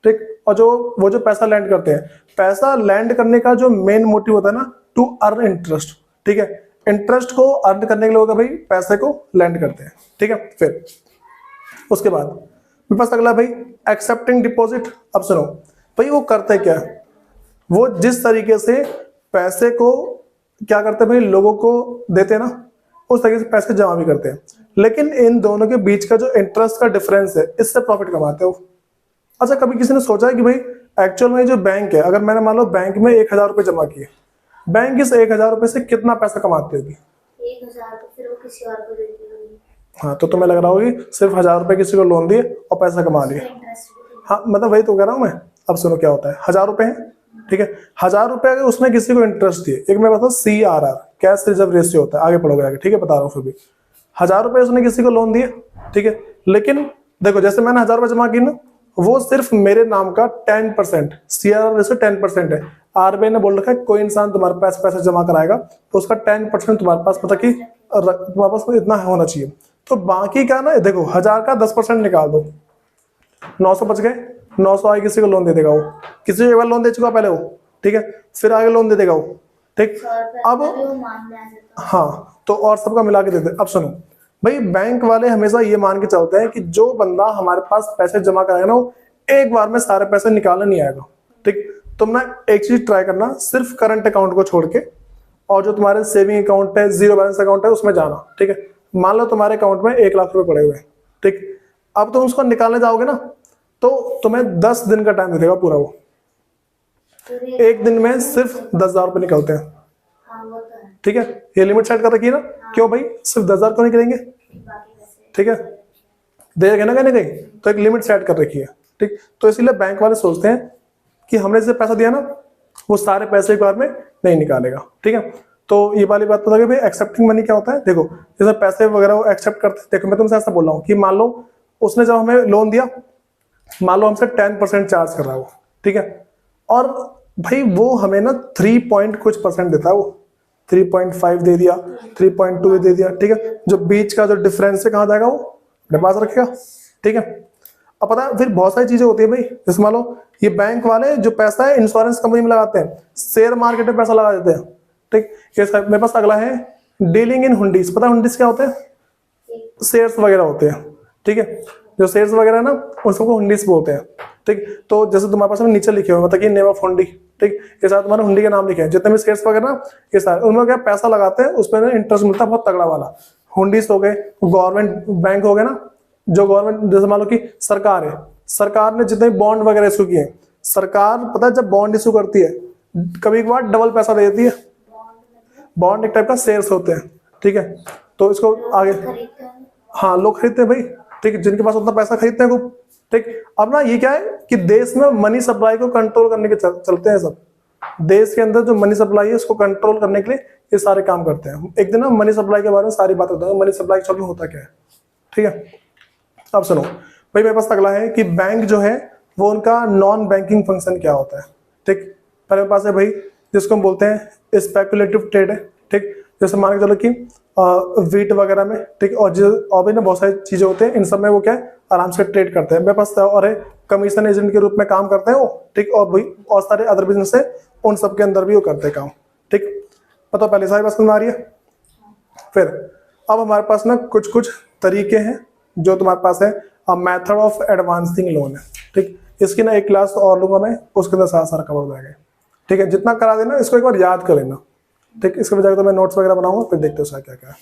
ठीक, और जो पैसा लैंड करते हैं, पैसा लैंड करने का जो मेन मोटिव होता है ना, टू अर्न इंटरेस्ट। ठीक है, इंटरेस्ट को अर्न करने के लिए होगा भाई पैसे को लैंड करते हैं। ठीक है, फिर उसके बाद मेरे पास अगला भाई एक्सेप्टिंग डिपॉजिट। अब सुनो भाई वो करते क्या है, वो जिस तरीके से पैसे को क्या करते हैं भाई लोगों को देते हैं ना, उस तरीके से पैसे जमा भी करते हैं। लेकिन इन दोनों के बीच का जो इंटरेस्ट का डिफरेंस है, इससे प्रॉफिट कमाते हो। अच्छा कभी किसी ने सोचा है कि भाई एक्चुअल में जो बैंक है, अगर मैंने मान लो बैंक में 1000 रुपए जमा किए, बैंक इस 1000 रुपए से कितना पैसा कमाती होगी? 1000 तो फिर वो किसी और को देती होगी। हाँ, तो तुम्हें लग रहा होगी सिर्फ 1000 रुपए किसी को लोन दिए और पैसा कमा लिया। हाँ, मतलब वही तो कह रहा हूँ मैं। अब सुनो क्या होता है, 1000 रुपए है। ठीक है, 1000 रुपए अगर उसने किसी को इंटरेस्ट दिए, एक मैं बताऊँ CRR, कैश रिजर्व रेशियो होता है, आगे पढ़ोगे आगे। ठीक है, बता रहा हूँ फिर भी 1000 रुपए उसने किसी को लोन दिए। ठीक है, लेकिन देखो जैसे मैंने 1000 रुपए जमा की ना, वो सिर्फ मेरे नाम का 10%, CRR रेशियो 10% है। RBI ने बोल रखा है कोई इंसान तुम्हारे पास पैसा जमा कराएगा तो उसका 10% तुम्हारे पास, मतलब कि तुम्हारे पास इतना होना चाहिए। तो बाकी का ना देखो 1000 का 10% निकाल दो, 900 बच गए। 900 आगे किसी को लोन दे देगा वो, किसी को एक बार लोन दे चुका पहले वो। ठीक है, फिर आगे लोन दे देगा वो, ठीक। 100 रुपए अब का भी वो मान लिया जाता है। हाँ, तो और सबका मिला के देते। अब सुनो भाई, बैंक वाले हमेशा ये मान के चलते हैं कि जो बंदा हमारे पास पैसे जमा कराएगा ना, वो एक बार में सारे पैसे निकालने नहीं आएगा। ठीक। तुम ना एक चीज ट्राई करना, सिर्फ करंट अकाउंट को छोड़ के, और जो तुम्हारे सेविंग अकाउंट है, जीरो बैलेंस अकाउंट है, उसमें जाना। ठीक है। मान लो तुम्हारे अकाउंट में 1 लाख रुपए पड़े हुए हैं। ठीक। अब तुम उसको निकालने जाओगे ना, तो तुम्हें 10 दिन का टाइम देगा पूरा वो। पूरे एक दिन में सिर्फ 10,000 रुपए निकलते हैं। हाँ वो तो है। ठीक है, ये लिमिट सेट कर रखी है ना। क्यों भाई, सिर्फ 10,000 क्यों निकलेंगे? बाकी पैसे ठीक है, देगा ना कहीं ना कहीं, तो एक लिमिट सेट कर रखी है। ठीक। तो इसीलिए बैंक वाले सोचते हैं कि हमने जिसे पैसा दिया ना, वो सारे पैसे एक बार में नहीं निकालेगा। ठीक है। तो ये वाली बात पता है भाई, एक्सेप्टिंग मनी क्या होता है। देखो, जैसे पैसे वगैरह वो एक्सेप्ट करते हैं। देखो मैं तुमसे ऐसा बोल रहा हूँ कि मान लो उसने जब हमें लोन दिया, मान लो हमसे 10% चार्ज कर रहा है वो। ठीक है। और भाई वो हमें ना 3 पॉइंट कुछ % देता है वो, 3.5 दे दिया, 3.2 दे दिया। ठीक है। जो बीच का जो डिफरेंस है कहाँ जाएगा, वो अपने पास रखेगा। ठीक है। अब पता है फिर बहुत सारी चीजें होती है भाई, जैसे मान लो ये बैंक वाले जो पैसा है इंश्योरेंस कंपनी में लगाते हैं, शेयर मार्केट में पैसा लगा देते हैं। ठीक। ये मेरे पास अगला है डीलिंग इन हुंडीज। पता है हुंडीज क्या होते हैं? शेयर्स वगैरह होते हैं। ठीक है। जो शेयर्स वगैरह है ना, उन सबको हुंडीज बोलते हैं। ठीक। तो जैसे तुम्हारे पास नीचे लिखे हुए मतलब कि नेम ऑफ हुंडी, ठीक, ये साथ तुम्हारे हुंडी के नाम लिखे हैं, जितने भी शेयर्स वगैरह ना, ये सारे उनमें क्या पैसा लगाते हैं, उस पर इंटरेस्ट मिलता है बहुत तगड़ा वाला। हुंडीज हो गए, गवर्नमेंट बैंक हो गए ना, जो गवर्नमेंट, जैसे मान लो कि सरकार है, सरकार ने जितने बॉन्ड वगैरह इशू किए, सरकार पता है जब बॉन्ड इशू करती है, कभी कभार डबल पैसा दे देती है। बॉन्ड एक टाइप का शेयर्स होते हैं। ठीक है। तो इसको आगे, खरीदते हैं। हाँ लोग खरीदते हैं भाई। ठीक, जिनके पास उतना पैसा खरीदते हैं खूब। ठीक। अब ना ये क्या है कि देश में मनी सप्लाई को कंट्रोल करने के चलते हैं सब। देश के अंदर जो मनी सप्लाई है उसको कंट्रोल करने के लिए ये सारे काम करते हैं। एक दिन ना मनी सप्लाई के बारे में सारी बात बताऊंगा, मनी सप्लाई एक्चुअली होता क्या है। ठीक है। अब सुनो भाई, मेरे पास अगला है कि बैंक जो है वो उनका नॉन बैंकिंग फंक्शन क्या होता है। ठीक। पहले मेरे पास है भाई जिसको हम बोलते हैं स्पेकुलेटिव ट्रेड है। ठीक। जैसे मान के चलो कि वीट वगैरह में, ठीक, और भी ना बहुत सारी चीजें होते हैं, इन सब में वो क्या है आराम से ट्रेड करते हैं। मेरे पास और है कमीशन एजेंट के रूप में काम करते हैं वो। ठीक। और भाई और सारे अदर बिजनेस है, उन सब के अंदर भी वो करते हैं काम। ठीक। पता पहले सारी बात समझ में आ रही है। फिर अब हमारे पास ना कुछ कुछ तरीके हैं जो तुम्हारे पास है, मेथड ऑफ एडवांसिंग लोन है। ठीक। इसकी ना एक क्लास और लूंगा मैं, उसके अंदर सारा सारा कवर हो जाएगा। ठीक है। जितना करा देना इसको एक बार याद कर लेना। ठीक। इसके बजाय तो मैं नोट्स वगैरह बनाऊंगा, फिर देखते हो क्या क्या है।